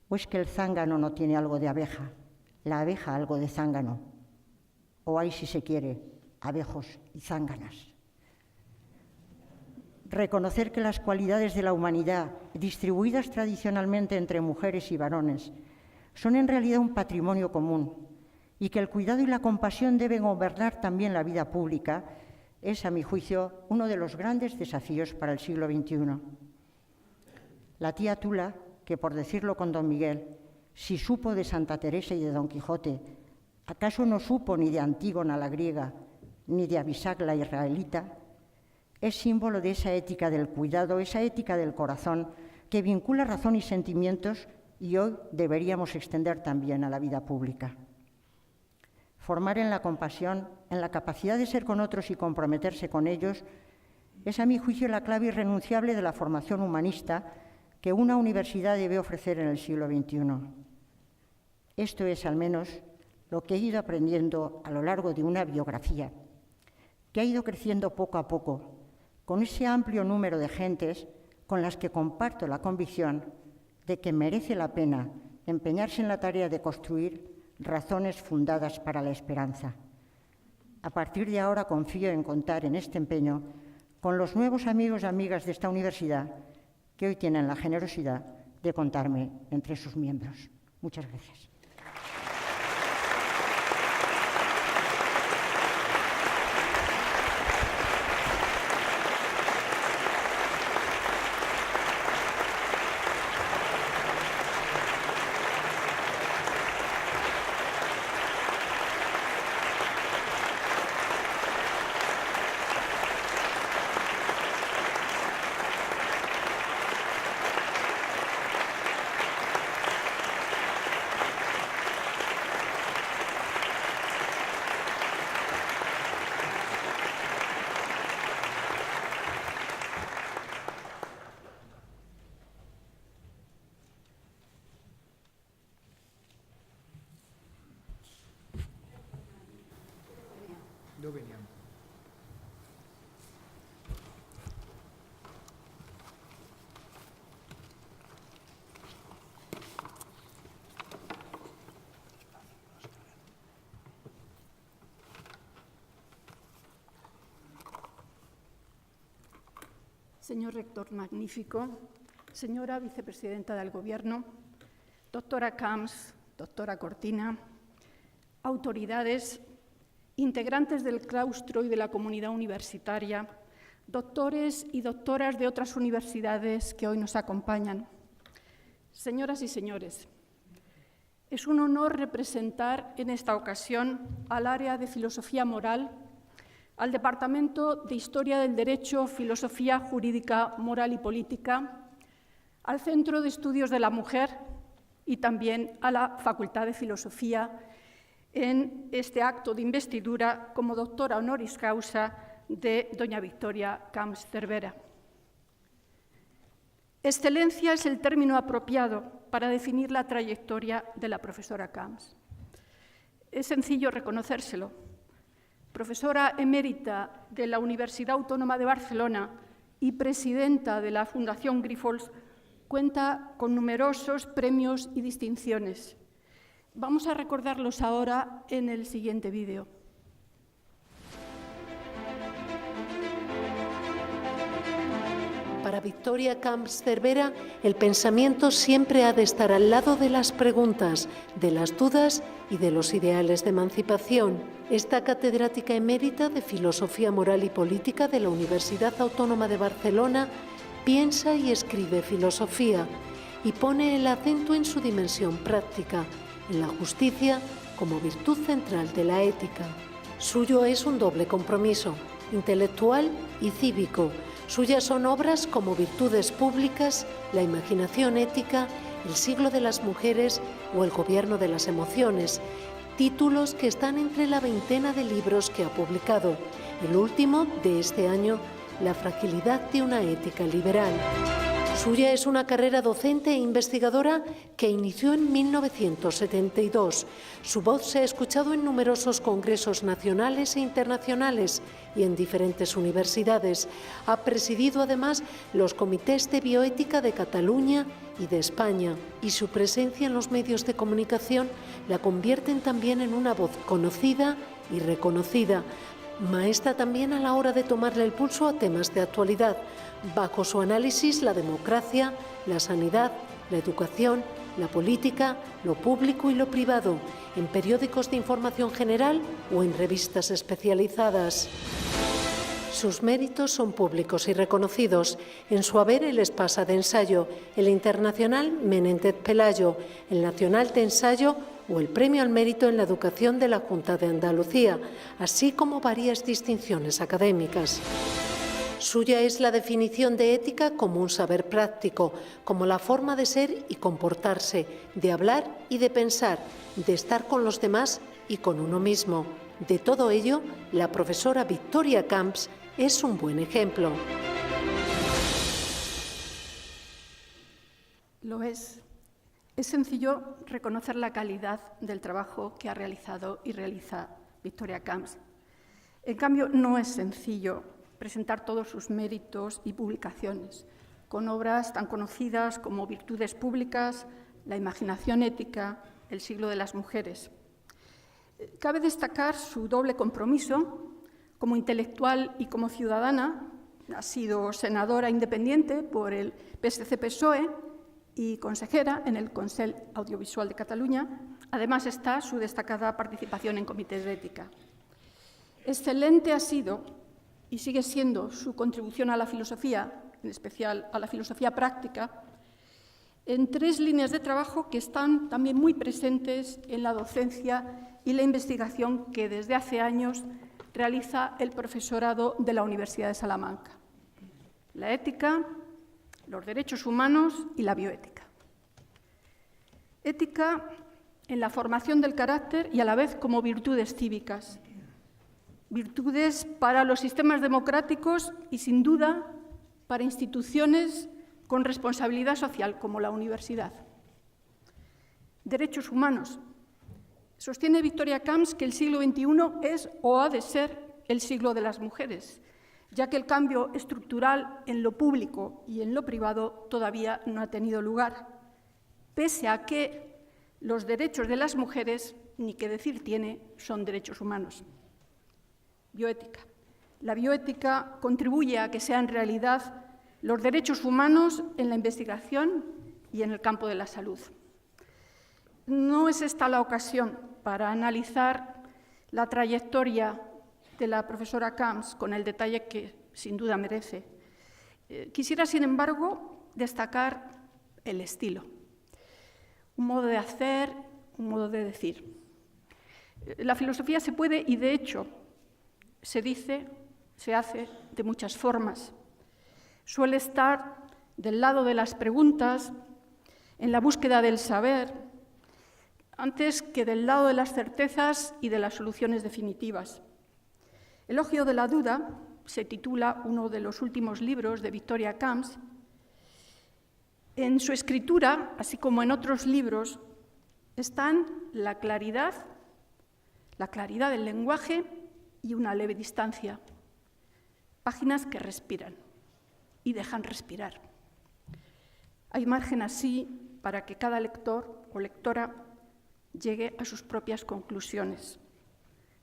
¿O es que el zángano no tiene algo de abeja, la abeja algo de zángano? O hay, si se quiere, abejos y zánganas. Reconocer que las cualidades de la humanidad, distribuidas tradicionalmente entre mujeres y varones, son en realidad un patrimonio común y que el cuidado y la compasión deben gobernar también la vida pública, es, a mi juicio, uno de los grandes desafíos para el siglo XXI. La tía Tula, que por decirlo con don Miguel, si supo de Santa Teresa y de don Quijote, ¿acaso no supo ni de Antígona la griega, ni de Abisac la israelita? Es símbolo de esa ética del cuidado, esa ética del corazón, que vincula razón y sentimientos y hoy deberíamos extender también a la vida pública. Formar en la compasión, en la capacidad de ser con otros y comprometerse con ellos, es a mi juicio la clave irrenunciable de la formación humanista que una universidad debe ofrecer en el siglo XXI. Esto es, al menos, lo que he ido aprendiendo a lo largo de una biografía, que ha ido creciendo poco a poco, con ese amplio número de gentes con las que comparto la convicción de que merece la pena empeñarse en la tarea de construir razones fundadas para la esperanza. A partir de ahora confío en contar en este empeño con los nuevos amigos y amigas de esta universidad que hoy tienen la generosidad de contarme entre sus miembros. Muchas gracias. D'on veníem? Señor rector magnífico, señora vicepresidenta del Gobierno, doctora Camps, doctora Cortina, autoridades, integrantes del claustro y de la comunidad universitaria, doctores y doctoras de otras universidades que hoy nos acompañan. Señoras y señores, es un honor representar en esta ocasión al área de Filosofía Moral, al Departamento de Historia del Derecho, Filosofía Jurídica, Moral y Política, al Centro de Estudios de la Mujer y también a la Facultad de Filosofía en este acto de investidura como doctora honoris causa de doña Victoria Camps Cervera. Excelencia es el término apropiado para definir la trayectoria de la profesora Camps. Es sencillo reconocérselo. Profesora emérita de la Universidad Autónoma de Barcelona y presidenta de la Fundación Grifols, cuenta con numerosos premios y distinciones. Vamos a recordarlos ahora en el siguiente vídeo. Para Victoria Camps Cervera, el pensamiento siempre ha de estar al lado de las preguntas, de las dudas y de los ideales de emancipación. Esta catedrática emérita de Filosofía Moral y Política de la Universidad Autónoma de Barcelona piensa y escribe filosofía y pone el acento en su dimensión práctica, en la justicia como virtud central de la ética. Suyo es un doble compromiso, intelectual y cívico. Suyas son obras como Virtudes Públicas, La Imaginación Ética, El siglo de las mujeres o El gobierno de las emociones, títulos que están entre la veintena de libros que ha publicado. El último, de este año, La fragilidad de una ética liberal. Suya es una carrera docente e investigadora que inició en 1972. Su voz se ha escuchado en numerosos congresos nacionales e internacionales y en diferentes universidades. Ha presidido además los comités de bioética de Cataluña y de España, y su presencia en los medios de comunicación la convierten también en una voz conocida y reconocida. Maestra también a la hora de tomarle el pulso a temas de actualidad. Bajo su análisis, la democracia, la sanidad, la educación, la política, lo público y lo privado, en periódicos de información general o en revistas especializadas. Sus méritos son públicos y reconocidos. En su haber el Espasa de Ensayo, el Internacional Menéndez Pelayo, el Nacional de Ensayo o el Premio al Mérito en la Educación de la Junta de Andalucía, así como varias distinciones académicas. Suya es la definición de ética como un saber práctico, como la forma de ser y comportarse, de hablar y de pensar, de estar con los demás y con uno mismo. De todo ello, la profesora Victoria Camps es un buen ejemplo. Lo es. Es sencillo reconocer la calidad del trabajo que ha realizado y realiza Victoria Camps. En cambio, no es sencillo presentar todos sus méritos y publicaciones, con obras tan conocidas como Virtudes Públicas, La Imaginación Ética, El siglo de las mujeres. Cabe destacar su doble compromiso como intelectual y como ciudadana. Ha sido senadora independiente por el PSC-PSOE y consejera en el Consell Audiovisual de Cataluña. Además está su destacada participación en comités de ética. Excelente ha sido y sigue siendo su contribución a la filosofía, en especial a la filosofía práctica, en tres líneas de trabajo que están también muy presentes en la docencia y la investigación que desde hace años realiza el profesorado de la Universidad de Salamanca: la ética, los derechos humanos y la bioética. Ética en la formación del carácter y a la vez como virtudes cívicas. Virtudes para los sistemas democráticos y, sin duda, para instituciones con responsabilidad social como la universidad. Derechos humanos. Sostiene Victoria Camps que el siglo XXI es o ha de ser el siglo de las mujeres, ya que el cambio estructural en lo público y en lo privado todavía no ha tenido lugar, pese a que los derechos de las mujeres, ni qué decir tiene, son derechos humanos. Bioética. La bioética contribuye a que sean realidad los derechos humanos en la investigación y en el campo de la salud. No es esta la ocasión para analizar la trayectoria de la profesora Camps con el detalle que sin duda merece. Quisiera, sin embargo, destacar el estilo, un modo de hacer, un modo de decir. La filosofía se puede, y de hecho se dice, se hace de muchas formas. Suele estar del lado de las preguntas, en la búsqueda del saber, antes que del lado de las certezas y de las soluciones definitivas. Elogio de la duda se titula uno de los últimos libros de Victoria Camps. En su escritura, así como en otros libros, están la claridad del lenguaje y una leve distancia. Páginas que respiran y dejan respirar. Hay margen así para que cada lector o lectora llegue a sus propias conclusiones.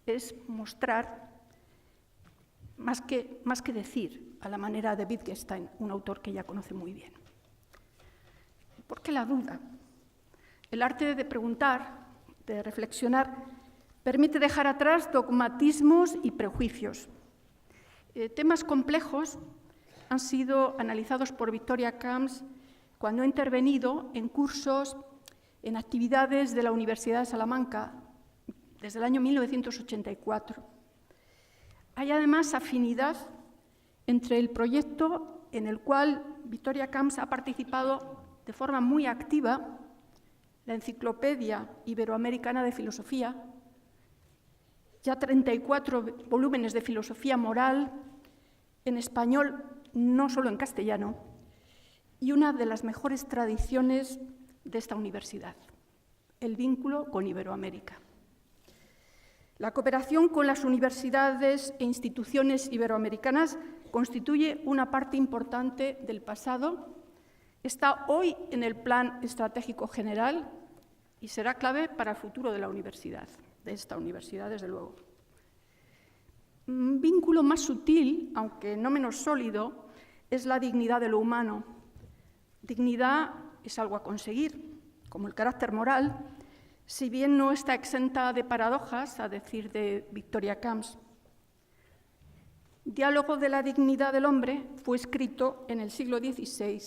Es mostrar, más que decir, a la manera de Wittgenstein, un autor que ya conoce muy bien. ¿Por qué la duda? El arte de preguntar, de reflexionar, permite dejar atrás dogmatismos y prejuicios. Temas complejos han sido analizados por Victoria Camps cuando ha intervenido en cursos, en actividades de la Universidad de Salamanca desde el año 1984. Hay además afinidad entre el proyecto en el cual Victoria Camps ha participado de forma muy activa, la Enciclopedia Iberoamericana de Filosofía, ya 34 volúmenes de filosofía moral en español, no solo en castellano, y una de las mejores tradiciones de esta universidad, el vínculo con Iberoamérica. La cooperación con las universidades e instituciones iberoamericanas constituye una parte importante del pasado, está hoy en el Plan Estratégico General y será clave para el futuro de la universidad, de esta universidad, desde luego. Un vínculo más sutil, aunque no menos sólido, es la dignidad de lo humano. Dignidad es algo a conseguir, como el carácter moral, si bien no está exenta de paradojas, a decir de Victoria Camps. Diálogo de la dignidad del hombre fue escrito en el siglo XVI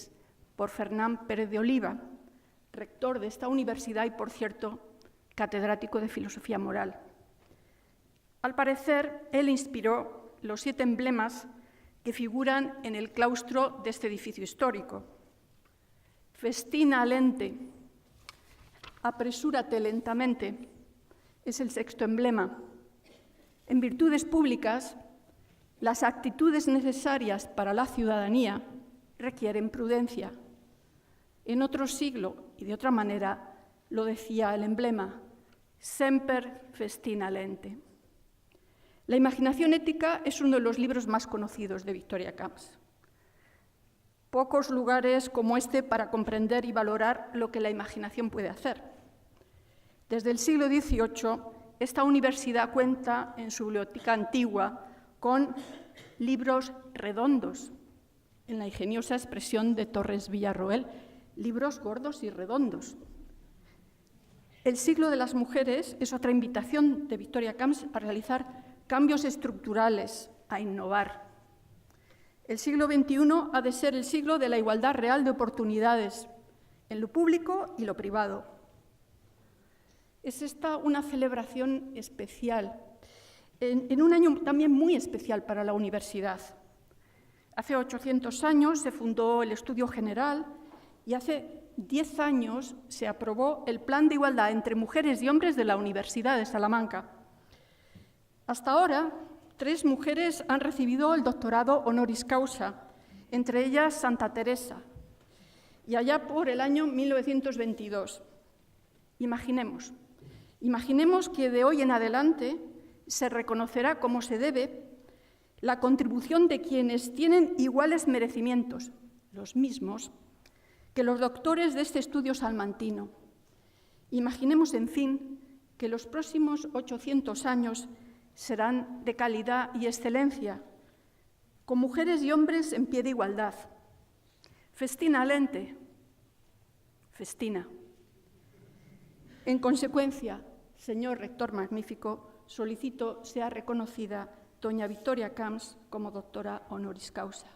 por Fernán Pérez de Oliva, rector de esta universidad y, por cierto, catedrático de filosofía moral. Al parecer, él inspiró los 7 emblemas que figuran en el claustro de este edificio histórico. Festina lente, apresúrate lentamente, es el 6º emblema. En virtudes públicas, las actitudes necesarias para la ciudadanía requieren prudencia. En otro siglo, y de otra manera, lo decía el emblema, semper festina lente. La imaginación ética es uno de los libros más conocidos de Victoria Camps. Pocos lugares como este para comprender y valorar lo que la imaginación puede hacer. Desde el siglo XVIII, esta universidad cuenta en su biblioteca antigua con libros redondos, en la ingeniosa expresión de Torres Villarroel, libros gordos y redondos. El siglo de las mujeres es otra invitación de Victoria Camps a realizar cambios estructurales, a innovar. El siglo XXI ha de ser el siglo de la igualdad real de oportunidades en lo público y lo privado. Es esta una celebración especial, en un año también muy especial para la universidad. Hace 800 años se fundó el Estudio General y hace 10 años se aprobó el Plan de Igualdad entre Mujeres y Hombres de la Universidad de Salamanca. Hasta ahora, 3 mujeres han recibido el doctorado honoris causa, entre ellas Santa Teresa, y allá por el año 1922. Imaginemos que de hoy en adelante se reconocerá como se debe la contribución de quienes tienen iguales merecimientos, los mismos, que los doctores de este estudio salmantino. Imaginemos, en fin, que los próximos 800 años serán de calidad y excelencia, con mujeres y hombres en pie de igualdad. Festina lente, festina. En consecuencia, señor rector magnífico, solicito sea reconocida doña Victoria Camps como doctora honoris causa.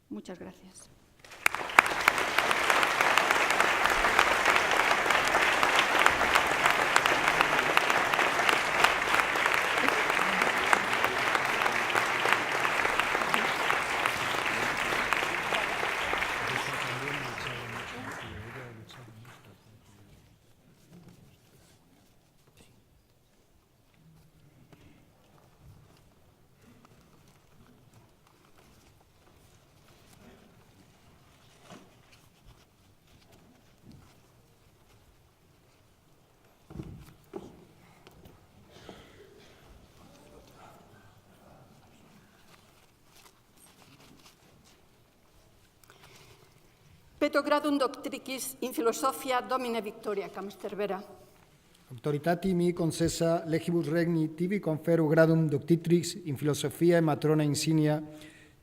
Muchas gracias. Peto gradum doctricis in philosophia domine Victoria Camps Cervera. Autoritati mi concessa legibus regni tibi conferu gradum doctitrix in philosophia matrona insignia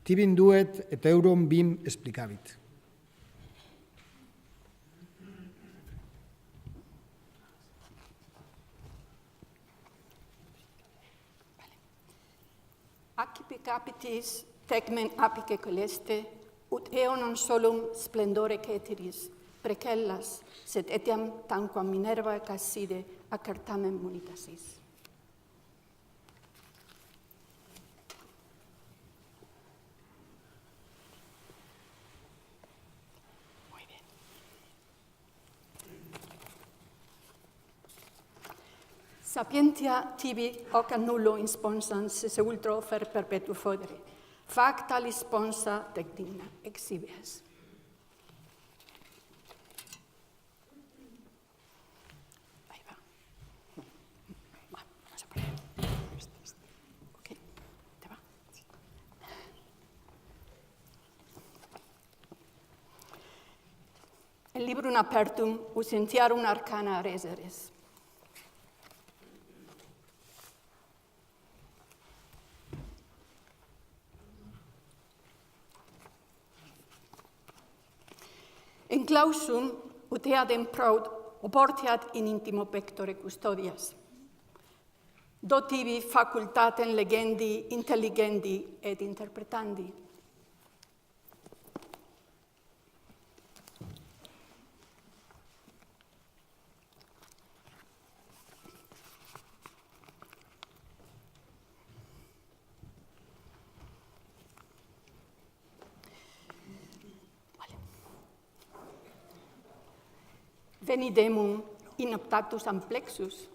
tibi induet et eurum bim explicavit. Accipe capitis tecmen apice celeste, ut eo non solum splendore ceteris, precellas, sed etiam tanquam Minerva casside acertamen munitasis. Muy bien. Sapientia tibi hoc nullo insponsans se ultra offer perpetuo fodere. Fac talis sponsa tec digna exhibias. Ahí va. Vamos a poner. Ok, ¿te va? Sí. El librum apertum usentiarum arcana reseres. En clausum, ut eadem praud, oporteat in intimo pectore custodias. Do tibi facultatem legendi, intelligendi et interpretandi. Venidemum in optatus amplexus.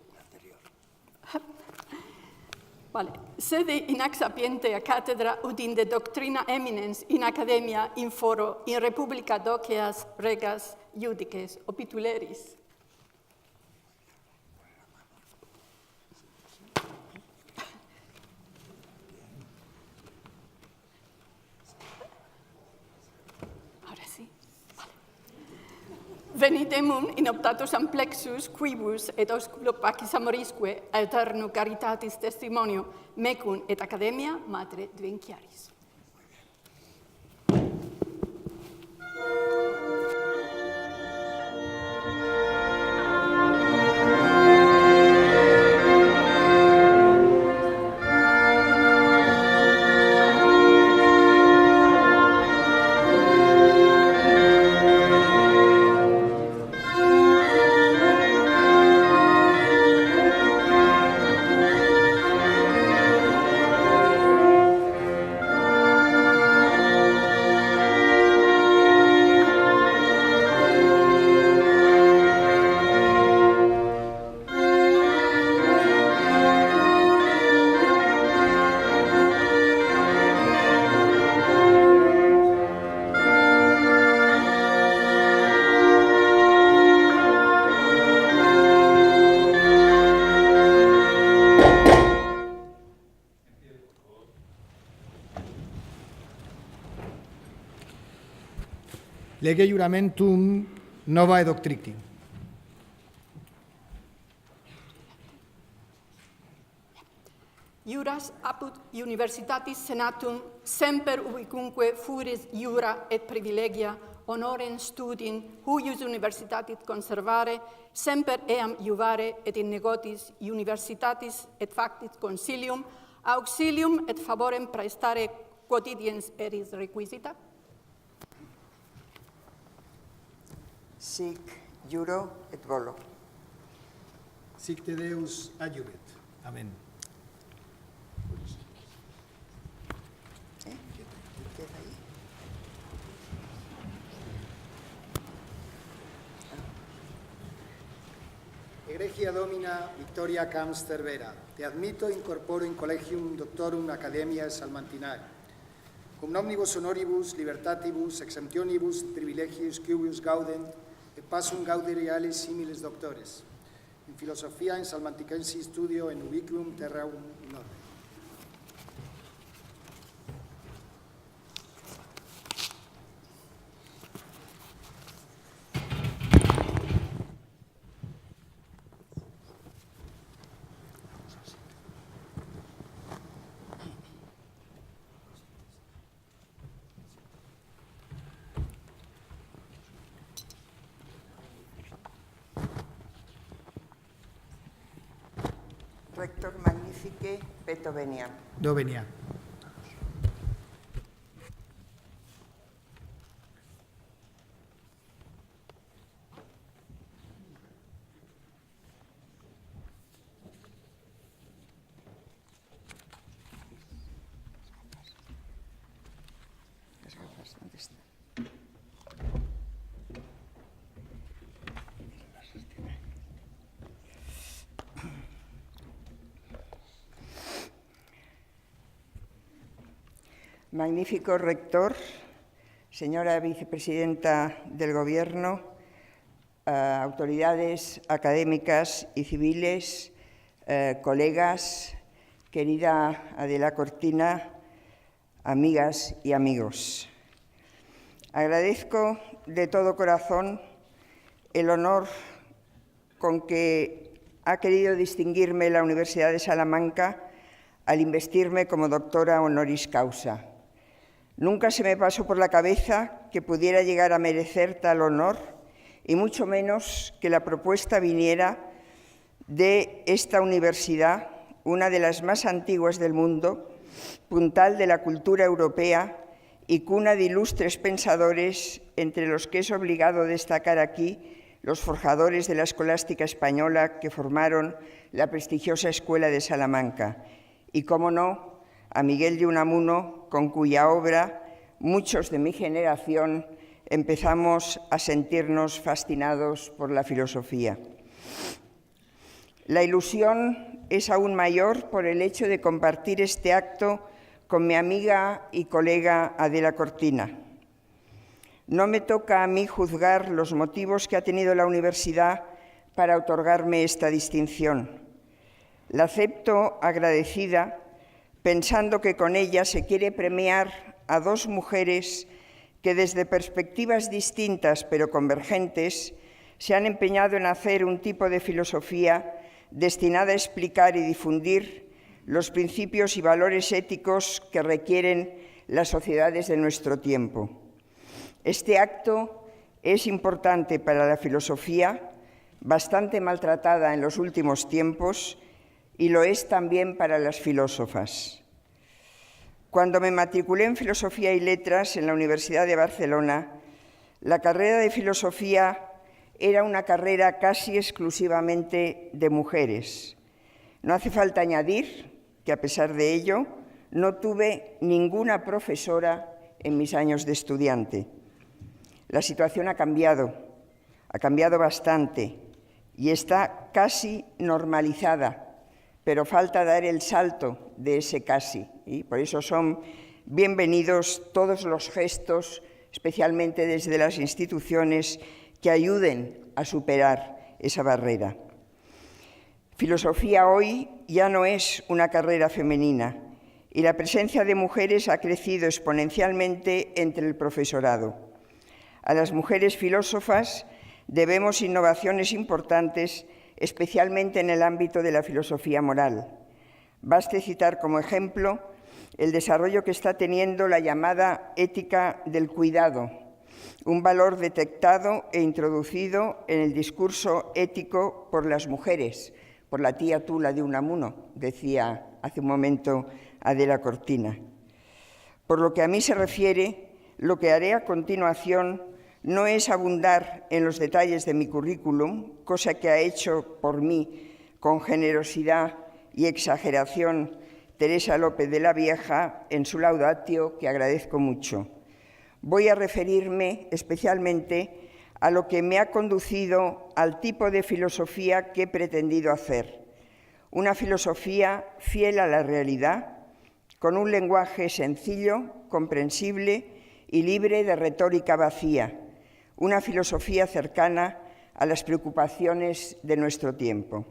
Vale. Sede in ac sapientia cathedra ut in de doctrina eminens in academia in foro in republica doceas regas iudices opituleris. Venidemum in optatus amplexus quibus et osculo pacis amorisque aeternu caritatis testimonio mecum et academia matre dvinciaris. lege juramentum nova doctricti. Iuras apud universitatis senatum semper ubicunque furis iura et privilegia honorem studin huius universitatis conservare semper eam iuvare et in negotis universitatis et factis consilium auxilium et favorem praestare quotidiens eris requisita. Sic juro et volo. Sic te Deus adjuvit. Amén. Queda ahí. Egregia Domina Victoria Camps Cervera, te admito e incorporo in collegium doctorum academiae Salmantinae, cum omnibus honoribus libertatibus exemptionibus privilegius cubius gaudent et passum gaudere alis similes doctores, in filosofia in Salmanticensi studio en ubiquum terraum nord. Rector magnifique peto venia. Do venia. Las gafas, ¿dónde están? Magnífico rector, señora vicepresidenta del Gobierno, autoridades académicas y civiles, colegas, querida Adela Cortina, amigas y amigos. Agradezco de todo corazón el honor con que ha querido distinguirme la Universidad de Salamanca al investirme como doctora honoris causa. Nunca se me pasó por la cabeza que pudiera llegar a merecer tal honor y mucho menos que la propuesta viniera de esta universidad, una de las más antiguas del mundo, puntal de la cultura europea y cuna de ilustres pensadores, entre los que es obligado destacar aquí los forjadores de la escolástica española que formaron la prestigiosa Escuela de Salamanca, y, cómo no, a Miguel de Unamuno, con cuya obra muchos de mi generación empezamos a sentirnos fascinados por la filosofía. La ilusión es aún mayor por el hecho de compartir este acto con mi amiga y colega Adela Cortina. No me toca a mí juzgar los motivos que ha tenido la universidad para otorgarme esta distinción. La acepto agradecida, pensando que con ella se quiere premiar a dos mujeres que desde perspectivas distintas pero convergentes se han empeñado en hacer un tipo de filosofía destinada a explicar y difundir los principios y valores éticos que requieren las sociedades de nuestro tiempo. Este acto es importante para la filosofía, bastante maltratada en los últimos tiempos, y lo es también para las filósofas. Cuando me matriculé en Filosofía y Letras en la Universidad de Barcelona, la carrera de filosofía era una carrera casi exclusivamente de mujeres. No hace falta añadir que, a pesar de ello, no tuve ninguna profesora en mis años de estudiante. La situación ha cambiado bastante y está casi normalizada, pero falta dar el salto de ese casi, y por eso son bienvenidos todos los gestos, especialmente desde las instituciones, que ayuden a superar esa barrera. Filosofía hoy ya no es una carrera femenina y la presencia de mujeres ha crecido exponencialmente entre el profesorado. A las mujeres filósofas debemos innovaciones importantes, especialmente en el ámbito de la filosofía moral. Baste citar como ejemplo el desarrollo que está teniendo la llamada ética del cuidado, un valor detectado e introducido en el discurso ético por las mujeres, por la tía Tula de Unamuno, decía hace un momento Adela Cortina. Por lo que a mí se refiere, lo que haré a continuación no es abundar en los detalles de mi currículum, cosa que ha hecho por mí con generosidad y exageración Teresa López de la Vieja en su Laudatio, que agradezco mucho. Voy a referirme especialmente a lo que me ha conducido al tipo de filosofía que he pretendido hacer. Una filosofía fiel a la realidad, con un lenguaje sencillo, comprensible y libre de retórica vacía. Una filosofía cercana a las preocupaciones de nuestro tiempo.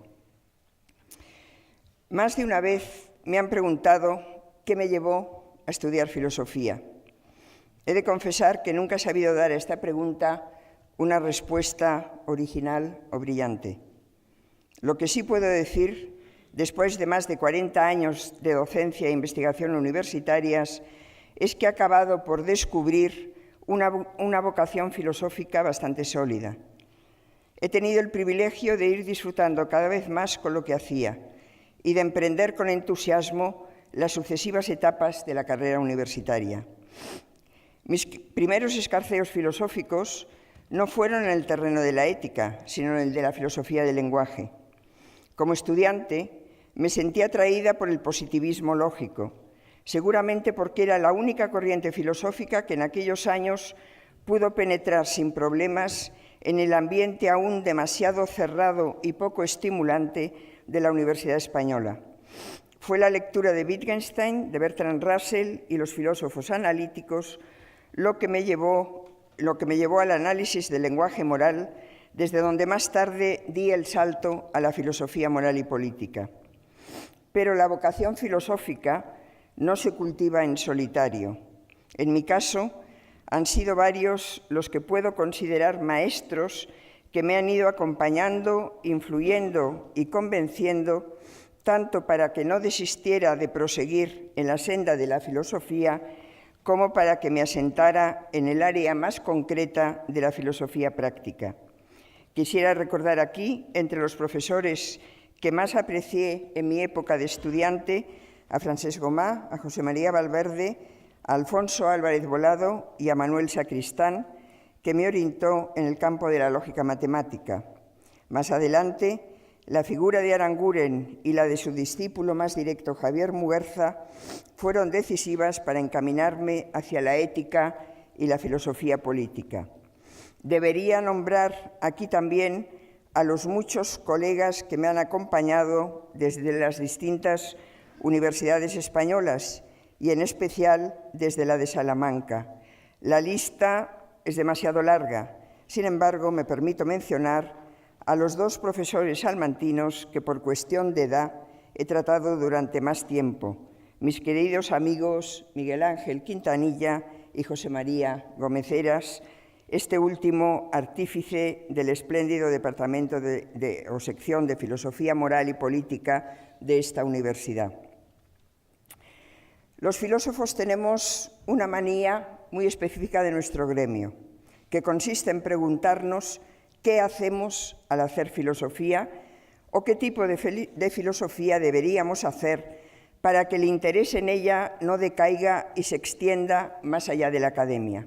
Más de una vez me han preguntado qué me llevó a estudiar filosofía. He de confesar que nunca he sabido dar a esta pregunta una respuesta original o brillante. Lo que sí puedo decir, después de más de 40 años de docencia e investigación universitarias, es que he acabado por descubrir una vocación filosófica bastante sólida. He tenido el privilegio de ir disfrutando cada vez más con lo que hacía y de emprender con entusiasmo las sucesivas etapas de la carrera universitaria. Mis primeros escarceos filosóficos no fueron en el terreno de la ética, sino en el de la filosofía del lenguaje. Como estudiante, me sentí atraída por el positivismo lógico, seguramente porque era la única corriente filosófica que en aquellos años pudo penetrar sin problemas en el ambiente aún demasiado cerrado y poco estimulante de la Universidad Española. Fue la lectura de Wittgenstein, de Bertrand Russell y los filósofos analíticos lo que me llevó al análisis del lenguaje moral, desde donde más tarde di el salto a la filosofía moral y política. Pero la vocación filosófica no se cultiva en solitario. En mi caso, han sido varios los que puedo considerar maestros que me han ido acompañando, influyendo y convenciendo, tanto para que no desistiera de proseguir en la senda de la filosofía, como para que me asentara en el área más concreta de la filosofía práctica. Quisiera recordar aquí, entre los profesores que más aprecié en mi época de estudiante, a Francesc Gomà, a José María Valverde, a Alfonso Álvarez Volado y a Manuel Sacristán, que me orientó en el campo de la lógica matemática. Más adelante, la figura de Aranguren y la de su discípulo más directo, Javier Muguerza, fueron decisivas para encaminarme hacia la ética y la filosofía política. Debería nombrar aquí también a los muchos colegas que me han acompañado desde las distintas universidades españolas y en especial desde la de Salamanca. La lista es demasiado larga, sin embargo me permito mencionar a los dos profesores salmantinos que por cuestión de edad he tratado durante más tiempo, mis queridos amigos Miguel Ángel Quintanilla y José María Gómez Heras, este último artífice del espléndido departamento o sección de Filosofía Moral y Política de esta universidad. Los filósofos tenemos una manía muy específica de nuestro gremio, que consiste en preguntarnos qué hacemos al hacer filosofía o qué tipo de filosofía deberíamos hacer para que el interés en ella no decaiga y se extienda más allá de la academia.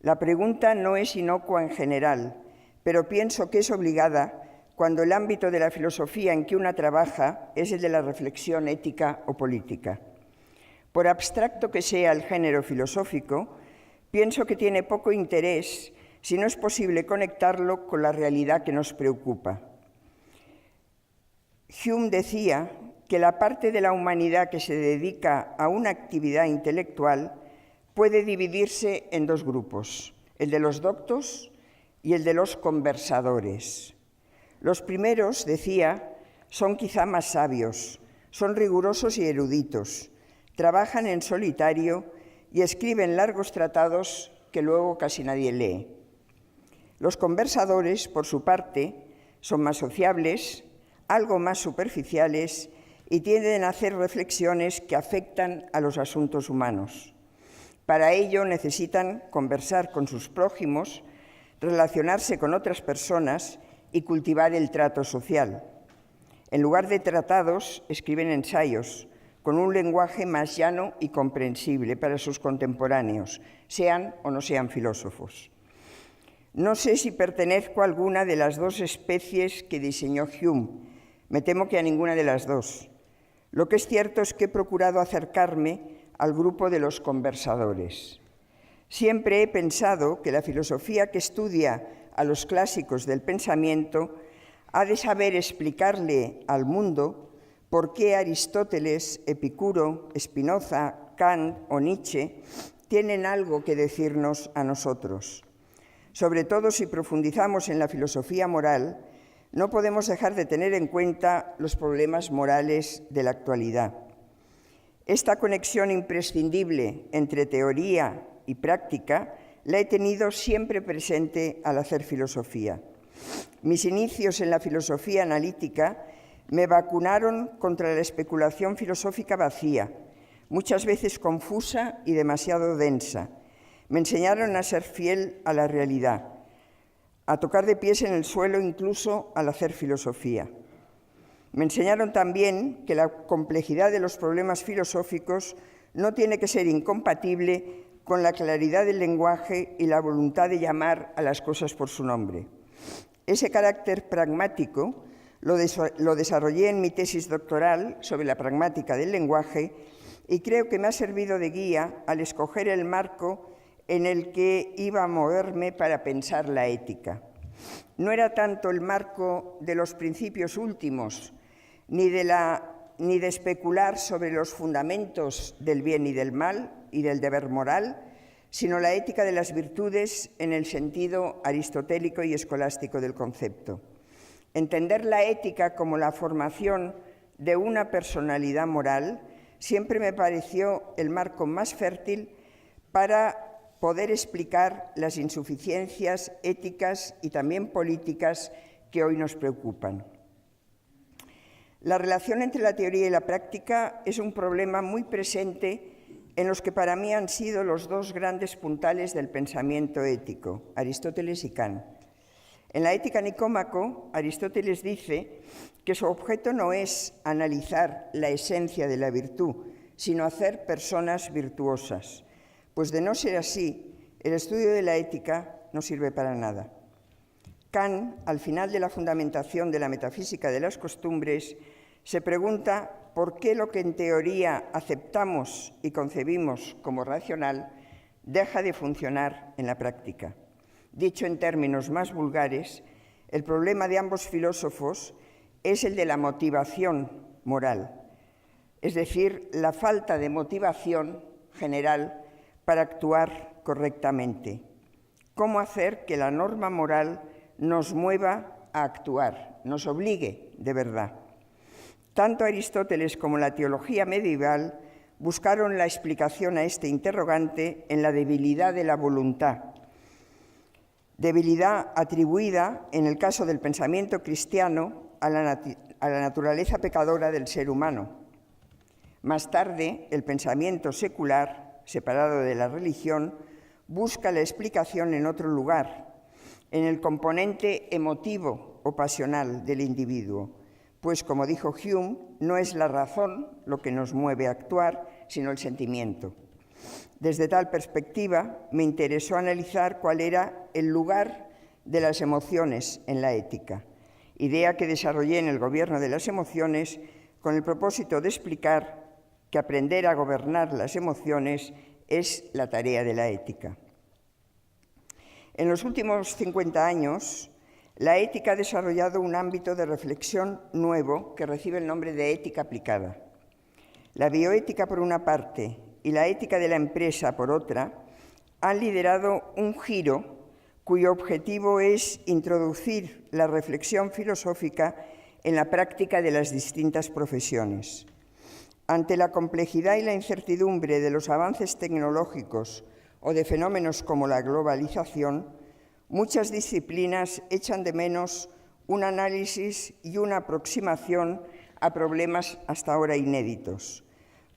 La pregunta no es inocua en general, pero pienso que es obligada cuando el ámbito de la filosofía en que una trabaja es el de la reflexión ética o política. Por abstracto que sea el género filosófico, pienso que tiene poco interés si no es posible conectarlo con la realidad que nos preocupa. Hume decía que la parte de la humanidad que se dedica a una actividad intelectual puede dividirse en dos grupos, el de los doctos y el de los conversadores. Los primeros, decía, son quizá más sabios, son rigurosos y eruditos, trabajan en solitario y escriben largos tratados que luego casi nadie lee. Los conversadores, por su parte, son más sociables, algo más superficiales y tienden a hacer reflexiones que afectan a los asuntos humanos. Para ello necesitan conversar con sus prójimos, relacionarse con otras personas y cultivar el trato social. En lugar de tratados, escriben ensayos, con un lenguaje más llano y comprensible para sus contemporáneos, sean o no sean filósofos. No sé si pertenezco a alguna de las dos especies que diseñó Hume. Me temo que a ninguna de las dos. Lo que es cierto es que he procurado acercarme al grupo de los conversadores. Siempre he pensado que la filosofía que estudia a los clásicos del pensamiento ha de saber explicarle al mundo por qué Aristóteles, Epicuro, Spinoza, Kant o Nietzsche tienen algo que decirnos a nosotros. Sobre todo si profundizamos en la filosofía moral, no podemos dejar de tener en cuenta los problemas morales de la actualidad. Esta conexión imprescindible entre teoría y práctica la he tenido siempre presente al hacer filosofía. Mis inicios en la filosofía analítica me vacunaron contra la especulación filosófica vacía, muchas veces confusa y demasiado densa. Me enseñaron a ser fiel a la realidad, a tocar de pies en el suelo incluso al hacer filosofía. Me enseñaron también que la complejidad de los problemas filosóficos no tiene que ser incompatible con la claridad del lenguaje y la voluntad de llamar a las cosas por su nombre. Ese carácter pragmático lo desarrollé en mi tesis doctoral sobre la pragmática del lenguaje y creo que me ha servido de guía al escoger el marco en el que iba a moverme para pensar la ética. No era tanto el marco de los principios últimos, ni de especular sobre los fundamentos del bien y del mal y del deber moral, sino la ética de las virtudes en el sentido aristotélico y escolástico del concepto. Entender la ética como la formación de una personalidad moral siempre me pareció el marco más fértil para poder explicar las insuficiencias éticas y también políticas que hoy nos preocupan. La relación entre la teoría y la práctica es un problema muy presente en los que para mí han sido los dos grandes puntales del pensamiento ético, Aristóteles y Kant. En la Ética Nicómaco, Aristóteles dice que su objeto no es analizar la esencia de la virtud, sino hacer personas virtuosas. Pues de no ser así, el estudio de la ética no sirve para nada. Kant, al final de la fundamentación de la metafísica de las costumbres, se pregunta por qué lo que en teoría aceptamos y concebimos como racional deja de funcionar en la práctica. Dicho en términos más vulgares, el problema de ambos filósofos es el de la motivación moral, es decir, la falta de motivación general para actuar correctamente. ¿Cómo hacer que la norma moral nos mueva a actuar, nos obligue de verdad? Tanto Aristóteles como la teología medieval buscaron la explicación a este interrogante en la debilidad de la voluntad, debilidad atribuida, en el caso del pensamiento cristiano, a la naturaleza pecadora del ser humano. Más tarde, el pensamiento secular, separado de la religión, busca la explicación en otro lugar, en el componente emotivo o pasional del individuo, pues, como dijo Hume, no es la razón lo que nos mueve a actuar, sino el sentimiento. Desde tal perspectiva, me interesó analizar cuál era el lugar de las emociones en la ética, idea que desarrollé en el gobierno de las emociones con el propósito de explicar que aprender a gobernar las emociones es la tarea de la ética. En los últimos 50 años, la ética ha desarrollado un ámbito de reflexión nuevo que recibe el nombre de ética aplicada. La bioética, por una parte, y la ética de la empresa, por otra, han liderado un giro cuyo objetivo es introducir la reflexión filosófica en la práctica de las distintas profesiones. Ante la complejidad y la incertidumbre de los avances tecnológicos o de fenómenos como la globalización, muchas disciplinas echan de menos un análisis y una aproximación a problemas hasta ahora inéditos,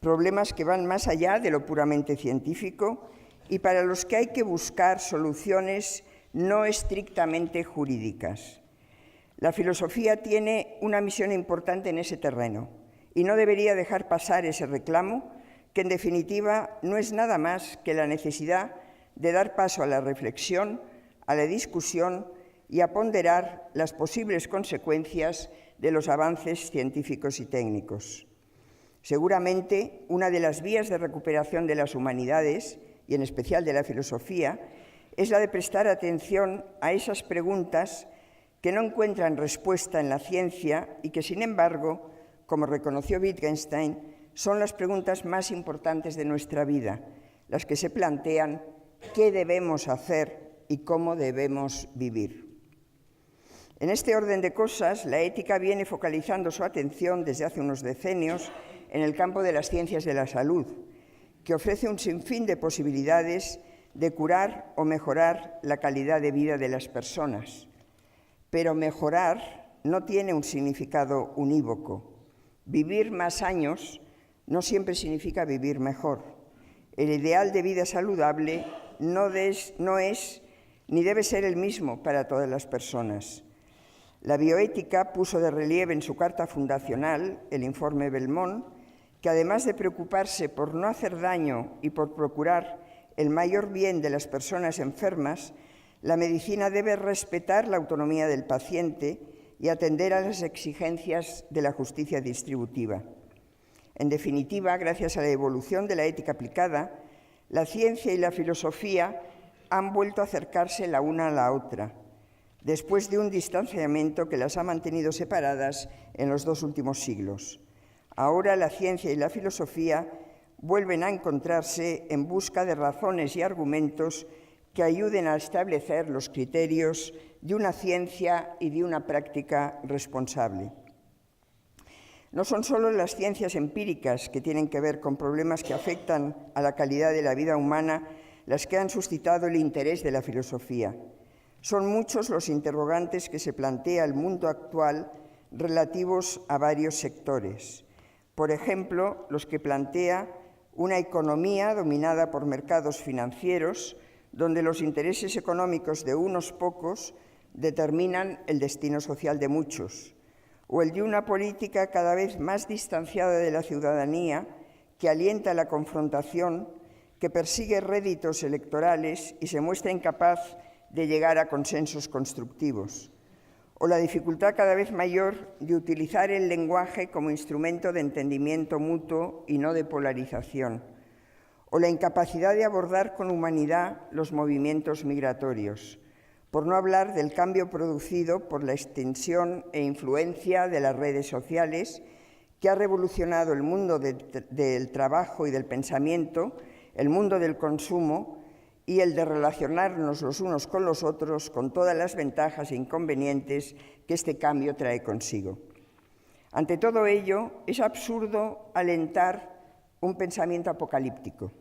problemas que van más allá de lo puramente científico y para los que hay que buscar soluciones no estrictamente jurídicas. La filosofía tiene una misión importante en ese terreno y no debería dejar pasar ese reclamo, que en definitiva no es nada más que la necesidad de dar paso a la reflexión, a la discusión y a ponderar las posibles consecuencias de los avances científicos y técnicos. Seguramente una de las vías de recuperación de las humanidades, y en especial de la filosofía, es la de prestar atención a esas preguntas que no encuentran respuesta en la ciencia y que, sin embargo, como reconoció Wittgenstein, son las preguntas más importantes de nuestra vida, las que se plantean qué debemos hacer y cómo debemos vivir. En este orden de cosas, la ética viene focalizando su atención desde hace unos decenios en el campo de las ciencias de la salud, que ofrece un sinfín de posibilidades de curar o mejorar la calidad de vida de las personas. Pero mejorar no tiene un significado unívoco. Vivir más años no siempre significa vivir mejor. El ideal de vida saludable no es ni debe ser el mismo para todas las personas. La bioética puso de relieve en su carta fundacional, el informe Belmont, que además de preocuparse por no hacer daño y por procurar el mayor bien de las personas enfermas, la medicina debe respetar la autonomía del paciente y atender a las exigencias de la justicia distributiva. En definitiva, gracias a la evolución de la ética aplicada, la ciencia y la filosofía han vuelto a acercarse la una a la otra, después de un distanciamiento que las ha mantenido separadas en los 2 últimos siglos. Ahora la ciencia y la filosofía vuelven a encontrarse en busca de razones y argumentos que ayuden a establecer los criterios de una ciencia y de una práctica responsable. No son solo las ciencias empíricas que tienen que ver con problemas que afectan a la calidad de la vida humana las que han suscitado el interés de la filosofía. Son muchos los interrogantes que se plantea el mundo actual relativos a varios sectores. Por ejemplo, los que plantea una economía dominada por mercados financieros, donde los intereses económicos de unos pocos determinan el destino social de muchos, o el de una política cada vez más distanciada de la ciudadanía, que alienta la confrontación, que persigue réditos electorales y se muestra incapaz de llegar a consensos constructivos, o la dificultad cada vez mayor de utilizar el lenguaje como instrumento de entendimiento mutuo y no de polarización, o la incapacidad de abordar con humanidad los movimientos migratorios, por no hablar del cambio producido por la extensión e influencia de las redes sociales, que ha revolucionado el mundo del trabajo y del pensamiento, el mundo del consumo y el de relacionarnos los unos con los otros, con todas las ventajas e inconvenientes que este cambio trae consigo. Ante todo ello, es absurdo alentar un pensamiento apocalíptico.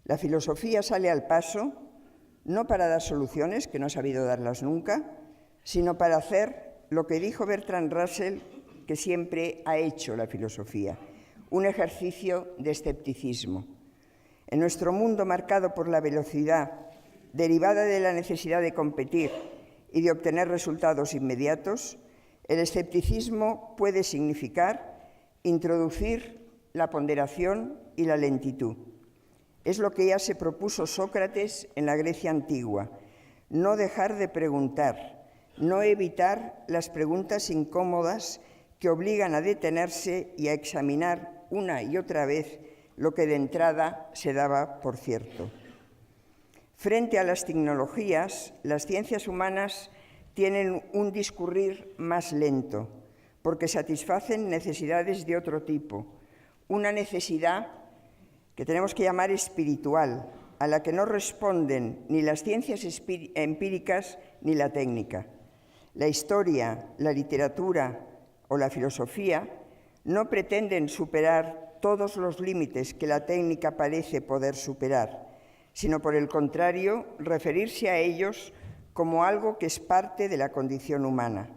La filosofía sale al paso, no para dar soluciones, que no ha sabido darlas nunca, sino para hacer lo que dijo Bertrand Russell, que siempre ha hecho la filosofía, un ejercicio de escepticismo. En nuestro mundo marcado por la velocidad, derivada de la necesidad de competir y de obtener resultados inmediatos, el escepticismo puede significar introducir la ponderación y la lentitud. Es lo que ya se propuso Sócrates en la Grecia antigua: no dejar de preguntar, no evitar las preguntas incómodas que obligan a detenerse y a examinar una y otra vez lo que de entrada se daba por cierto. Frente a las tecnologías, las ciencias humanas tienen un discurrir más lento, porque satisfacen necesidades de otro tipo, una necesidad que tenemos que llamar espiritual, a la que no responden ni las ciencias empíricas ni la técnica. La historia, la literatura o la filosofía no pretenden superar todos los límites que la técnica parece poder superar, sino por el contrario, referirse a ellos como algo que es parte de la condición humana.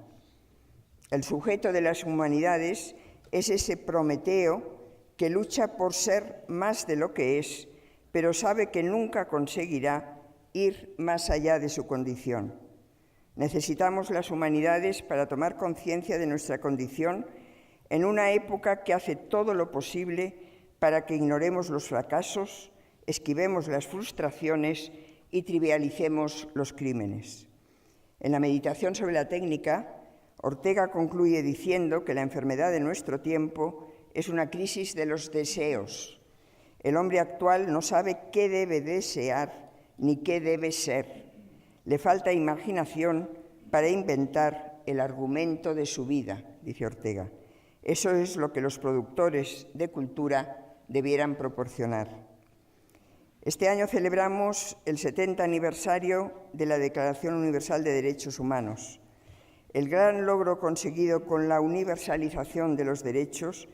El sujeto de las humanidades es ese Prometeo que lucha por ser más de lo que es, pero sabe que nunca conseguirá ir más allá de su condición. Necesitamos las humanidades para tomar conciencia de nuestra condición en una época que hace todo lo posible para que ignoremos los fracasos, esquivemos las frustraciones y trivialicemos los crímenes. En la meditación sobre la técnica, Ortega concluye diciendo que la enfermedad de nuestro tiempo es una crisis de los deseos. El hombre actual no sabe qué debe desear ni qué debe ser. Le falta imaginación para inventar el argumento de su vida, dice Ortega. Eso es lo que los productores de cultura debieran proporcionar. Este año celebramos el 70 aniversario de la Declaración Universal de Derechos Humanos. El gran logro conseguido con la universalización de los derechos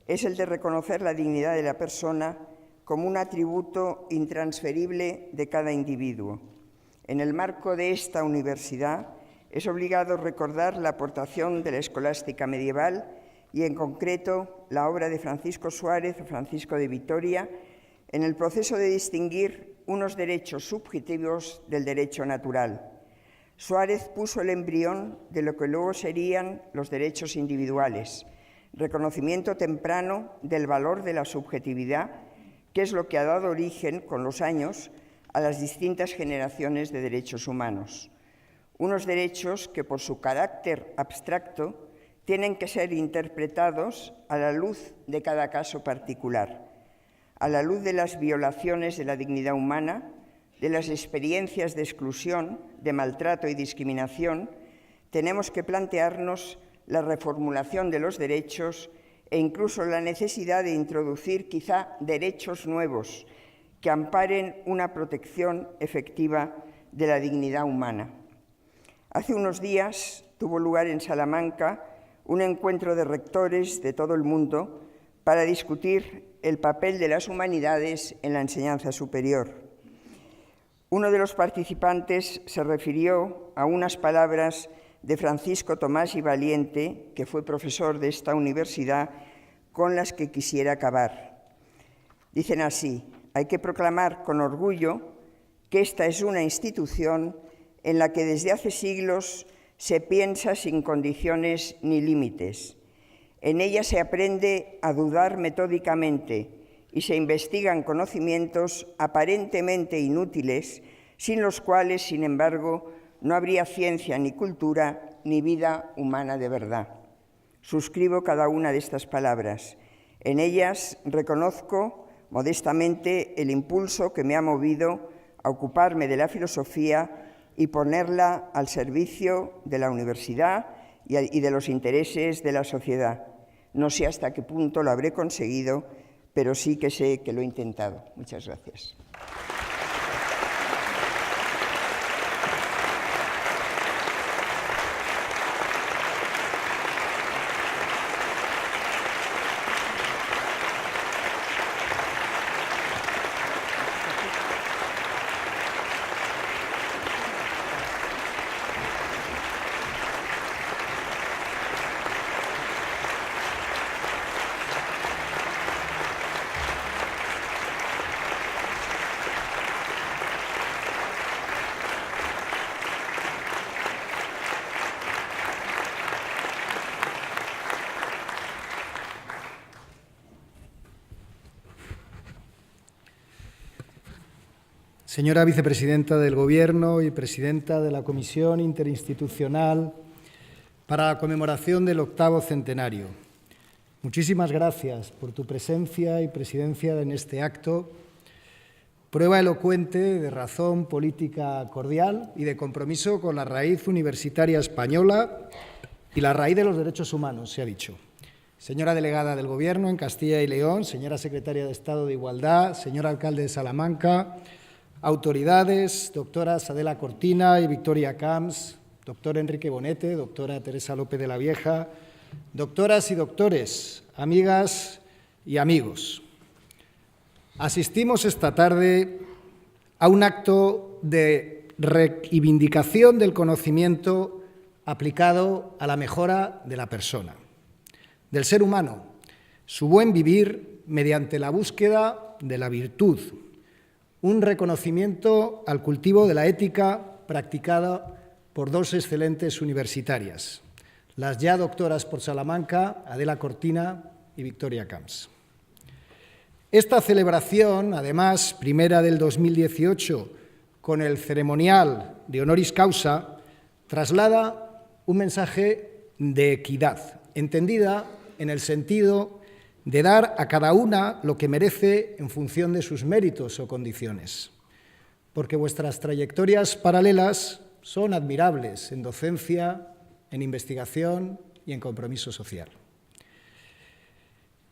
es el de reconocer la dignidad de la persona como un atributo intransferible de cada individuo. En el marco de esta universidad es obligado recordar la aportación de la escolástica medieval y, en concreto, la obra de Francisco Suárez o Francisco de Vitoria en el proceso de distinguir unos derechos subjetivos del derecho natural. Suárez puso el embrión de lo que luego serían los derechos individuales, reconocimiento temprano del valor de la subjetividad, que es lo que ha dado origen, con los años, a las distintas generaciones de derechos humanos. Unos derechos que, por su carácter abstracto, tienen que ser interpretados a la luz de cada caso particular, a la luz de las violaciones de la dignidad humana, de las experiencias de exclusión, de maltrato y discriminación. Tenemos que plantearnos la reformulación de los derechos e incluso la necesidad de introducir quizá derechos nuevos que amparen una protección efectiva de la dignidad humana. Hace unos días tuvo lugar en Salamanca un encuentro de rectores de todo el mundo para discutir el papel de las humanidades en la enseñanza superior. Uno de los participantes se refirió a unas palabras de Francisco Tomás y Valiente, que fue profesor de esta universidad, con las que quisiera acabar. Dicen así: hay que proclamar con orgullo que esta es una institución en la que desde hace siglos se piensa sin condiciones ni límites. En ella se aprende a dudar metódicamente y se investigan conocimientos aparentemente inútiles, sin los cuales, sin embargo, no habría ciencia ni cultura ni vida humana de verdad. Suscribo cada una de estas palabras. En ellas reconozco modestamente el impulso que me ha movido a ocuparme de la filosofía y ponerla al servicio de la universidad y de los intereses de la sociedad. No sé hasta qué punto lo habré conseguido, pero sí que sé que lo he intentado. Muchas gracias. Señora Vicepresidenta del Gobierno y Presidenta de la Comisión Interinstitucional para la conmemoración del 8º centenario, muchísimas gracias por tu presencia y presidencia en este acto, prueba elocuente de razón política cordial y de compromiso con la raíz universitaria española y la raíz de los derechos humanos, se ha dicho. Señora delegada del Gobierno en Castilla y León, señora secretaria de Estado de Igualdad, señor alcalde de Salamanca, autoridades, doctoras Adela Cortina y Victoria Camps, doctor Enrique Bonete, doctora Teresa López de la Vieja, doctoras y doctores, amigas y amigos. Asistimos esta tarde a un acto de reivindicación del conocimiento aplicado a la mejora de la persona, del ser humano, su buen vivir mediante la búsqueda de la virtud, un reconocimiento al cultivo de la ética practicada por dos excelentes universitarias, las ya doctoras por Salamanca, Adela Cortina y Victoria Camps. Esta celebración, además, primera del 2018, con el ceremonial de honoris causa, traslada un mensaje de equidad, entendida en el sentido de dar a cada una lo que merece en función de sus méritos o condiciones, porque vuestras trayectorias paralelas son admirables en docencia, en investigación y en compromiso social.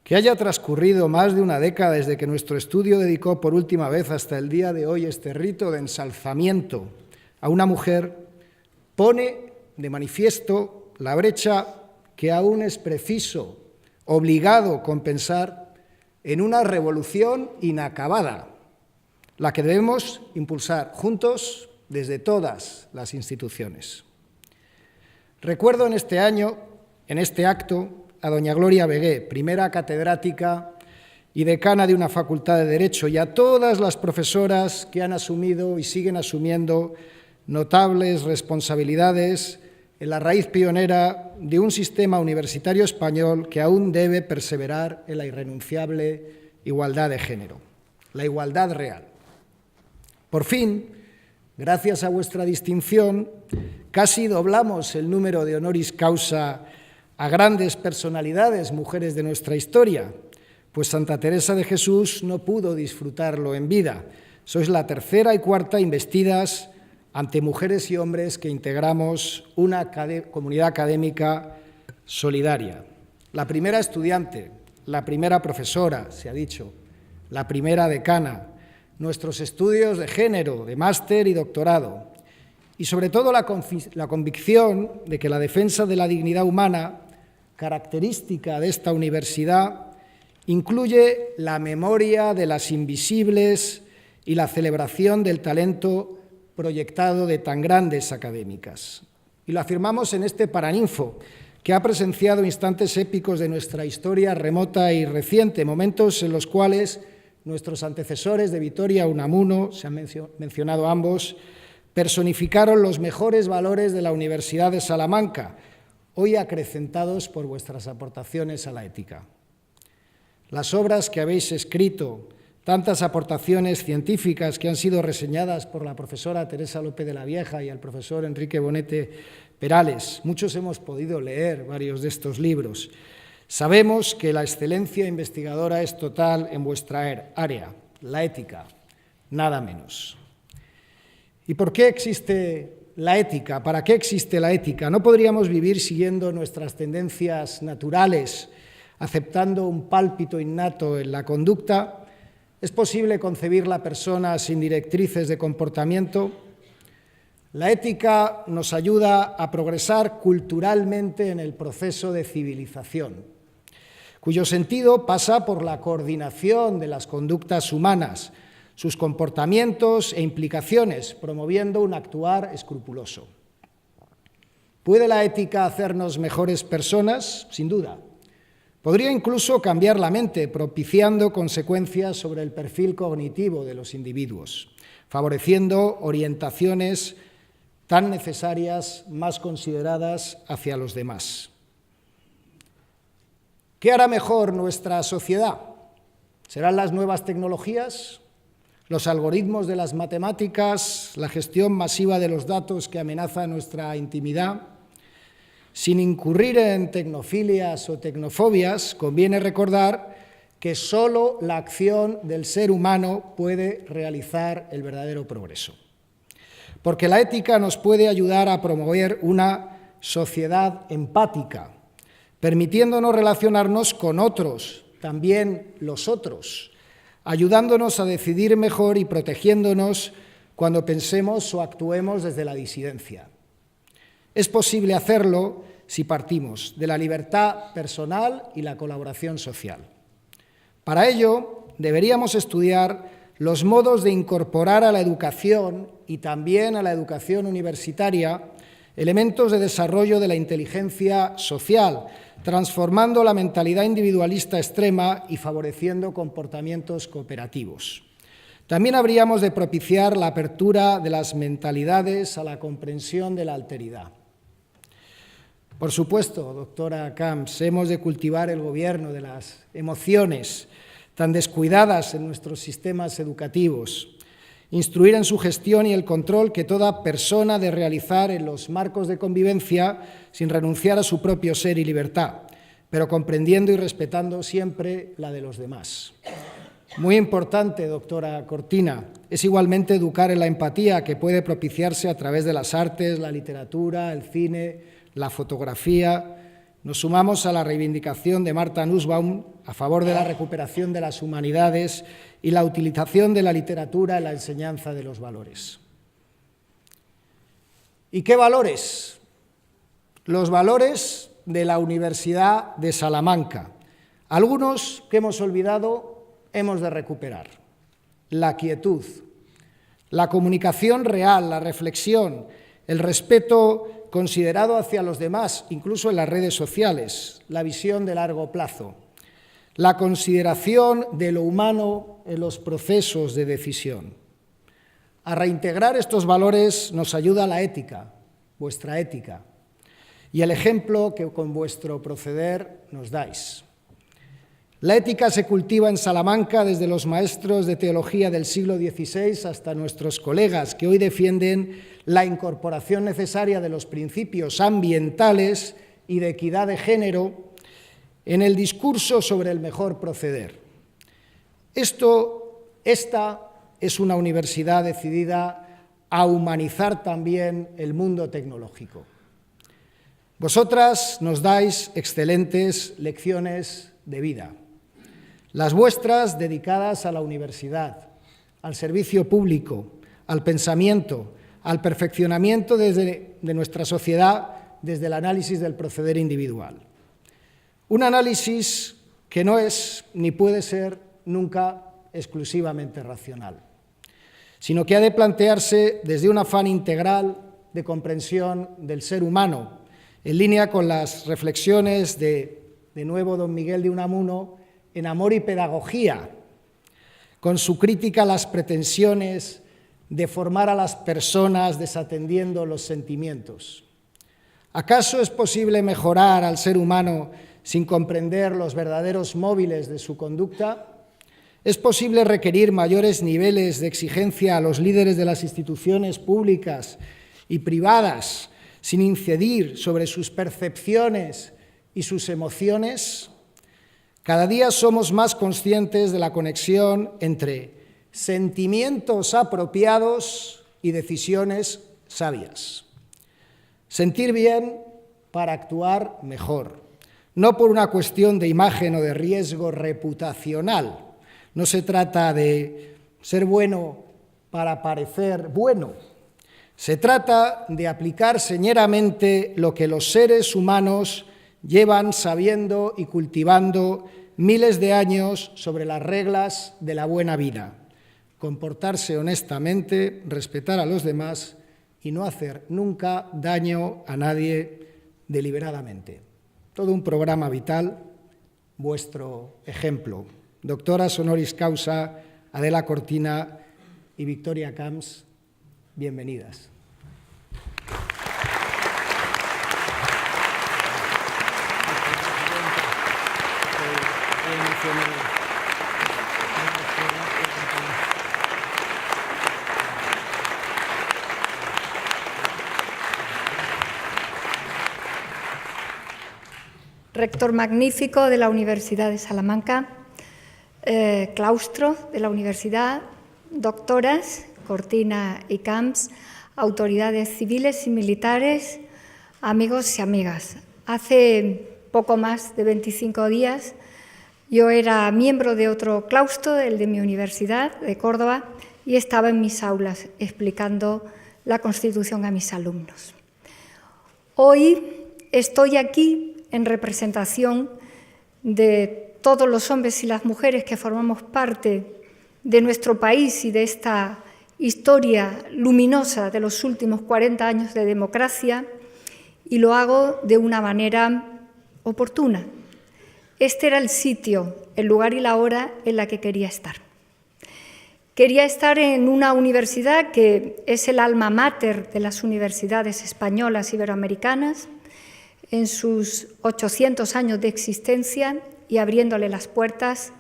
Que haya transcurrido más de una década desde que nuestro estudio dedicó por última vez hasta el día de hoy este rito de ensalzamiento a una mujer pone de manifiesto la brecha que aún es preciso, obligado compensar en una revolución inacabada, la que debemos impulsar juntos desde todas las instituciones. Recuerdo en este año, en este acto, a doña Gloria Begué, primera catedrática y decana de una facultad de Derecho, y a todas las profesoras que han asumido y siguen asumiendo notables responsabilidades en la raíz pionera de un sistema universitario español que aún debe perseverar en la irrenunciable igualdad de género, la igualdad real. Por fin, gracias a vuestra distinción, casi doblamos el número de honoris causa a grandes personalidades, mujeres de nuestra historia, pues Santa Teresa de Jesús no pudo disfrutarlo en vida. Sois la tercera y cuarta investidas ante mujeres y hombres que integramos una comunidad académica solidaria. La primera estudiante, la primera profesora, se ha dicho, la primera decana, nuestros estudios de género, de máster y doctorado, y sobre todo la convicción de que la defensa de la dignidad humana, característica de esta universidad, incluye la memoria de las invisibles y la celebración del talento proyectado de tan grandes académicas. Y lo afirmamos en este Paraninfo, que ha presenciado instantes épicos de nuestra historia remota y reciente, momentos en los cuales nuestros antecesores de Vitoria Unamuno, se han mencionado ambos, personificaron los mejores valores de la Universidad de Salamanca, hoy acrecentados por vuestras aportaciones a la ética. Las obras que habéis escrito, tantas aportaciones científicas que han sido reseñadas por la profesora Teresa López de la Vieja y el profesor Enrique Bonete Perales, muchos hemos podido leer varios de estos libros. Sabemos que la excelencia investigadora es total en vuestra área, la ética, nada menos. ¿Y por qué existe la ética? ¿Para qué existe la ética? ¿No podríamos vivir siguiendo nuestras tendencias naturales, aceptando un pálpito innato en la conducta? ¿Es posible concebir la persona sin directrices de comportamiento? La ética nos ayuda a progresar culturalmente en el proceso de civilización, cuyo sentido pasa por la coordinación de las conductas humanas, sus comportamientos e implicaciones, promoviendo un actuar escrupuloso. ¿Puede la ética hacernos mejores personas? Sin duda. Podría incluso cambiar la mente, propiciando consecuencias sobre el perfil cognitivo de los individuos, favoreciendo orientaciones tan necesarias, más consideradas hacia los demás. ¿Qué hará mejor nuestra sociedad? ¿Serán las nuevas tecnologías, los algoritmos de las matemáticas, la gestión masiva de los datos que amenaza nuestra intimidad? Sin incurrir en tecnofilias o tecnofobias, conviene recordar que solo la acción del ser humano puede realizar el verdadero progreso. Porque la ética nos puede ayudar a promover una sociedad empática, permitiéndonos relacionarnos con otros, también los otros, ayudándonos a decidir mejor y protegiéndonos cuando pensemos o actuemos desde la disidencia. Es posible hacerlo si partimos de la libertad personal y la colaboración social. Para ello, deberíamos estudiar los modos de incorporar a la educación y también a la educación universitaria elementos de desarrollo de la inteligencia social, transformando la mentalidad individualista extrema y favoreciendo comportamientos cooperativos. También habríamos de propiciar la apertura de las mentalidades a la comprensión de la alteridad. Por supuesto, doctora Camps, hemos de cultivar el gobierno de las emociones tan descuidadas en nuestros sistemas educativos, instruir en su gestión y el control que toda persona ha de realizar en los marcos de convivencia sin renunciar a su propio ser y libertad, pero comprendiendo y respetando siempre la de los demás. Muy importante, doctora Cortina, es igualmente educar en la empatía que puede propiciarse a través de las artes, la literatura, el cine, la fotografía. Nos sumamos a la reivindicación de Martha Nussbaum a favor de la recuperación de las humanidades y la utilización de la literatura en la enseñanza de los valores. ¿Y qué valores? Los valores de la Universidad de Salamanca. Algunos que hemos olvidado hemos de recuperar. La quietud, la comunicación real, la reflexión, el respeto considerado hacia los demás, incluso en las redes sociales, la visión de largo plazo, la consideración de lo humano en los procesos de decisión. A reintegrar estos valores nos ayuda la ética, vuestra ética, y el ejemplo que con vuestro proceder nos dais. La ética se cultiva en Salamanca desde los maestros de teología del siglo XVI hasta nuestros colegas que hoy defienden la incorporación necesaria de los principios ambientales y de equidad de género en el discurso sobre el mejor proceder. Esta es una universidad decidida a humanizar también el mundo tecnológico. Vosotras nos dais excelentes lecciones de vida. Las vuestras dedicadas a la universidad, al servicio público, al pensamiento, al perfeccionamiento de nuestra sociedad desde el análisis del proceder individual. Un análisis que no es ni puede ser nunca exclusivamente racional, sino que ha de plantearse desde un afán integral de comprensión del ser humano, en línea con las reflexiones de nuevo don Miguel de Unamuno en Amor y Pedagogía, con su crítica a las pretensiones de formar a las personas desatendiendo los sentimientos. ¿Acaso es posible mejorar al ser humano sin comprender los verdaderos móviles de su conducta? ¿Es posible requerir mayores niveles de exigencia a los líderes de las instituciones públicas y privadas sin incidir sobre sus percepciones y sus emociones? Cada día somos más conscientes de la conexión entre sentimientos apropiados y decisiones sabias. Sentir bien para actuar mejor, no por una cuestión de imagen o de riesgo reputacional. No se trata de ser bueno para parecer bueno. Se trata de aplicar señeramente lo que los seres humanos llevan sabiendo y cultivando miles de años sobre las reglas de la buena vida. Comportarse honestamente, respetar a los demás y no hacer nunca daño a nadie deliberadamente. Todo un programa vital, vuestro ejemplo. Doctoras honoris causa, Adela Cortina y Victoria Camps, bienvenidas. Rector magnífico de la Universidad de Salamanca, claustro de la universidad, doctoras Cortina y Camps, autoridades civiles y militares, amigos y amigas. Hace poco más de 25 días yo era miembro de otro claustro, el de mi universidad, de Córdoba, y estaba en mis aulas explicando la Constitución a mis alumnos. Hoy estoy aquí en representación de todos los hombres y las mujeres que formamos parte de nuestro país y de esta historia luminosa de los últimos 40 años de democracia, y lo hago de una manera oportuna. Este era el sitio, el lugar y la hora en la que quería estar. Quería estar en una universidad que es el alma mater de las universidades españolas iberoamericanas, en sus 800 años de existencia y abriéndole las puertas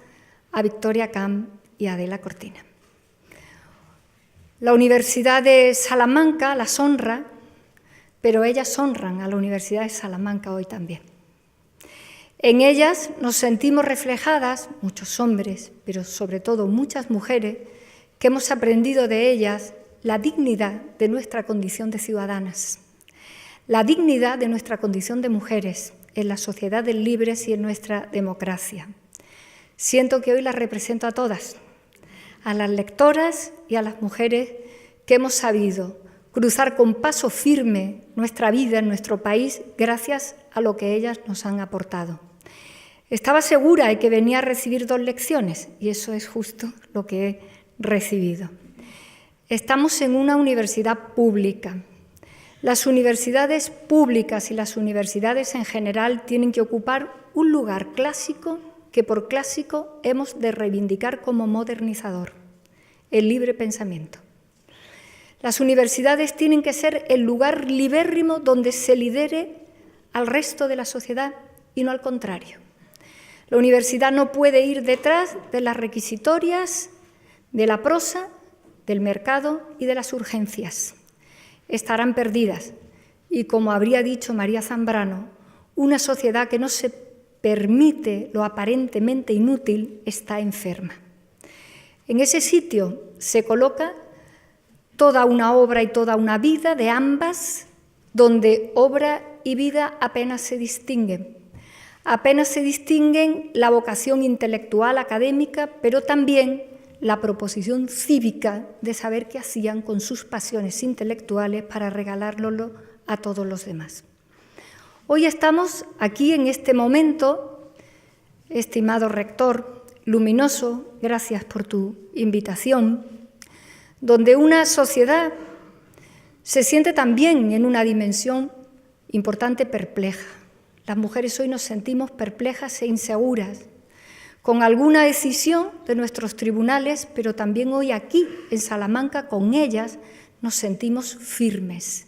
a Victoria Camps y a Adela Cortina. La Universidad de Salamanca las honra, pero ellas honran a la Universidad de Salamanca hoy también. En ellas nos sentimos reflejadas, muchos hombres, pero sobre todo muchas mujeres, que hemos aprendido de ellas la dignidad de nuestra condición de ciudadanas, la dignidad de nuestra condición de mujeres en las sociedades libres y en nuestra democracia. Siento que hoy las represento a todas, a las lectoras y a las mujeres que hemos sabido cruzar con paso firme nuestra vida en nuestro país gracias a lo que ellas nos han aportado. Estaba segura de que venía a recibir 2 lecciones y eso es justo lo que he recibido. Estamos en una universidad pública. Las universidades públicas y las universidades en general tienen que ocupar un lugar clásico que por clásico hemos de reivindicar como modernizador, el libre pensamiento. Las universidades tienen que ser el lugar libérrimo donde se lidere al resto de la sociedad y no al contrario. La universidad no puede ir detrás de las requisitorias, de la prosa, del mercado y de las urgencias. Estarán perdidas y, como habría dicho María Zambrano, una sociedad que no se permite lo aparentemente inútil está enferma. En ese sitio se coloca toda una obra y toda una vida de ambas, donde obra y vida apenas se distinguen. Apenas se distinguen la vocación intelectual académica, pero también la proposición cívica de saber qué hacían con sus pasiones intelectuales para regalárnoslo a todos los demás. Hoy estamos aquí en este momento, estimado rector luminoso, gracias por tu invitación, donde una sociedad se siente también en una dimensión importante perpleja. Las mujeres hoy nos sentimos perplejas e inseguras con alguna decisión de nuestros tribunales, pero también hoy aquí en Salamanca con ellas nos sentimos firmes.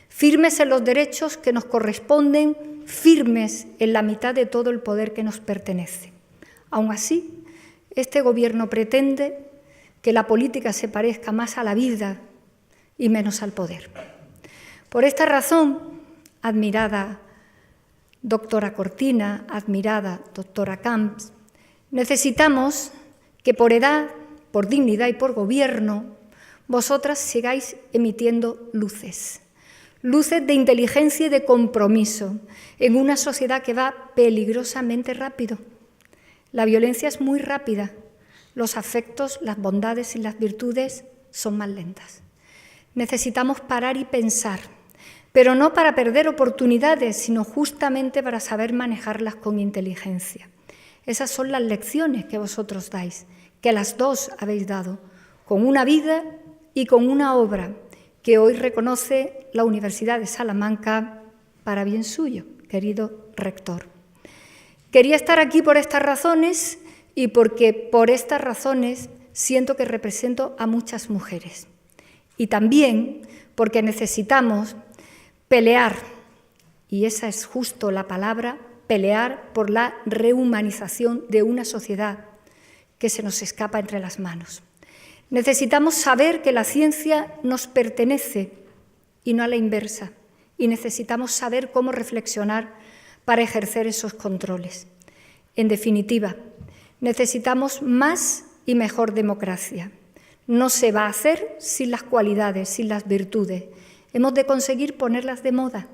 Firmes en los derechos que nos corresponden, firmes en la mitad de todo el poder que nos pertenece. Aún así, este gobierno pretende que la política se parezca más a la vida y menos al poder. Por esta razón, admirada doctora Cortina, admirada doctora Camps, necesitamos que por edad, por dignidad y por gobierno, vosotras sigáis emitiendo luces. Luces de inteligencia y de compromiso en una sociedad que va peligrosamente rápido. La violencia es muy rápida. Los afectos, las bondades y las virtudes son más lentas. Necesitamos parar y pensar, pero no para perder oportunidades, sino justamente para saber manejarlas con inteligencia. Esas son las lecciones que vosotros dais, que las 2 habéis dado, con una vida y con una obra que hoy reconoce la Universidad de Salamanca para bien suyo, querido rector. Quería estar aquí por estas razones y porque por estas razones siento que represento a muchas mujeres. Y también porque necesitamos pelear, y esa es justo la palabra, pelear por la rehumanización de una sociedad que se nos escapa entre las manos. Necesitamos saber que la ciencia nos pertenece y no a la inversa, y necesitamos saber cómo reflexionar para ejercer esos controles. En definitiva, necesitamos más y mejor democracia. No se va a hacer sin las cualidades, sin las virtudes. Hemos de conseguir ponerlas de moda,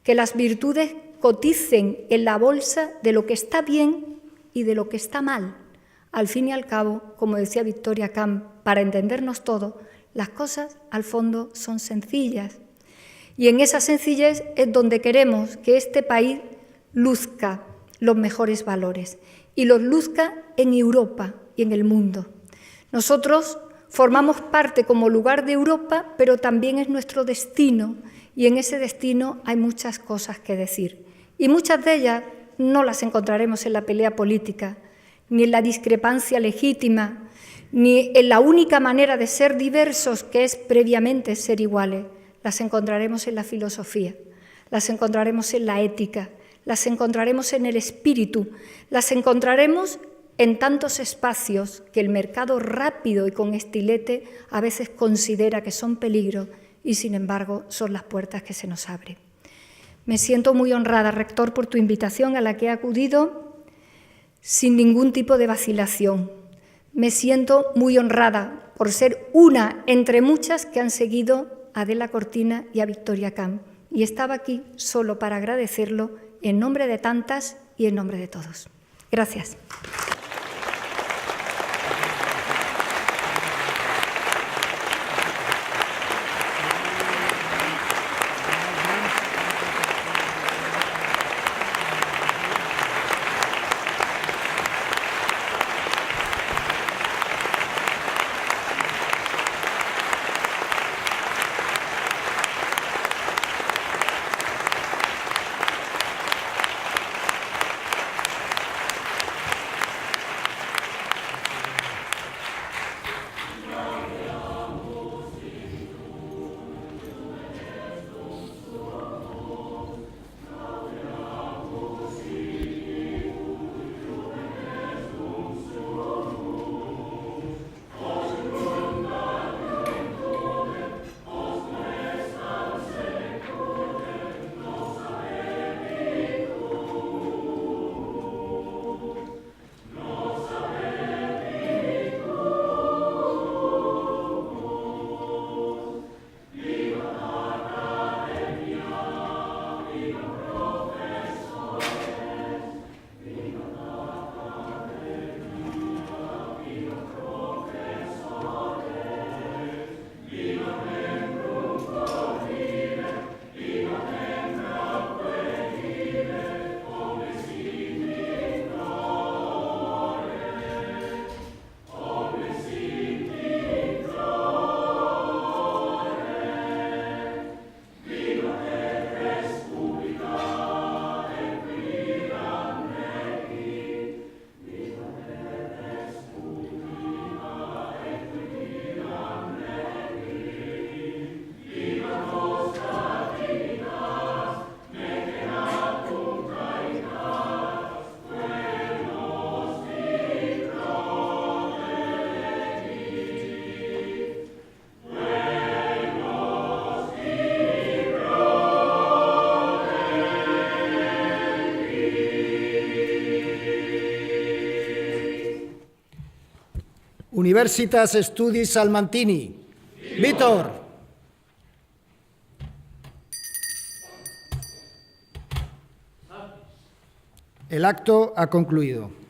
que las virtudes coticen en la bolsa de lo que está bien y de lo que está mal. Al fin y al cabo, como decía Victoria Camps, para entendernos todo, las cosas al fondo son sencillas. Y en esa sencillez es donde queremos que este país luzca los mejores valores y los luzca en Europa y en el mundo. Nosotros formamos parte como lugar de Europa, pero también es nuestro destino, y en ese destino hay muchas cosas que decir. Y muchas de ellas no las encontraremos en la pelea política, ni en la discrepancia legítima, ni en la única manera de ser diversos, que es previamente ser iguales. Las encontraremos en la filosofía, las encontraremos en la ética, las encontraremos en el espíritu, las encontraremos en tantos espacios que el mercado rápido y con estilete a veces considera que son peligro y, sin embargo, son las puertas que se nos abren. Me siento muy honrada, rector, por tu invitación a la que he acudido sin ningún tipo de vacilación. Me siento muy honrada por ser una entre muchas que han seguido a Adela Cortina y a Victoria Camps. Y estaba aquí solo para agradecerlo en nombre de tantas y en nombre de todos. Gracias. Universitas Studi Salmantini. Víctor. El acto ha concluido.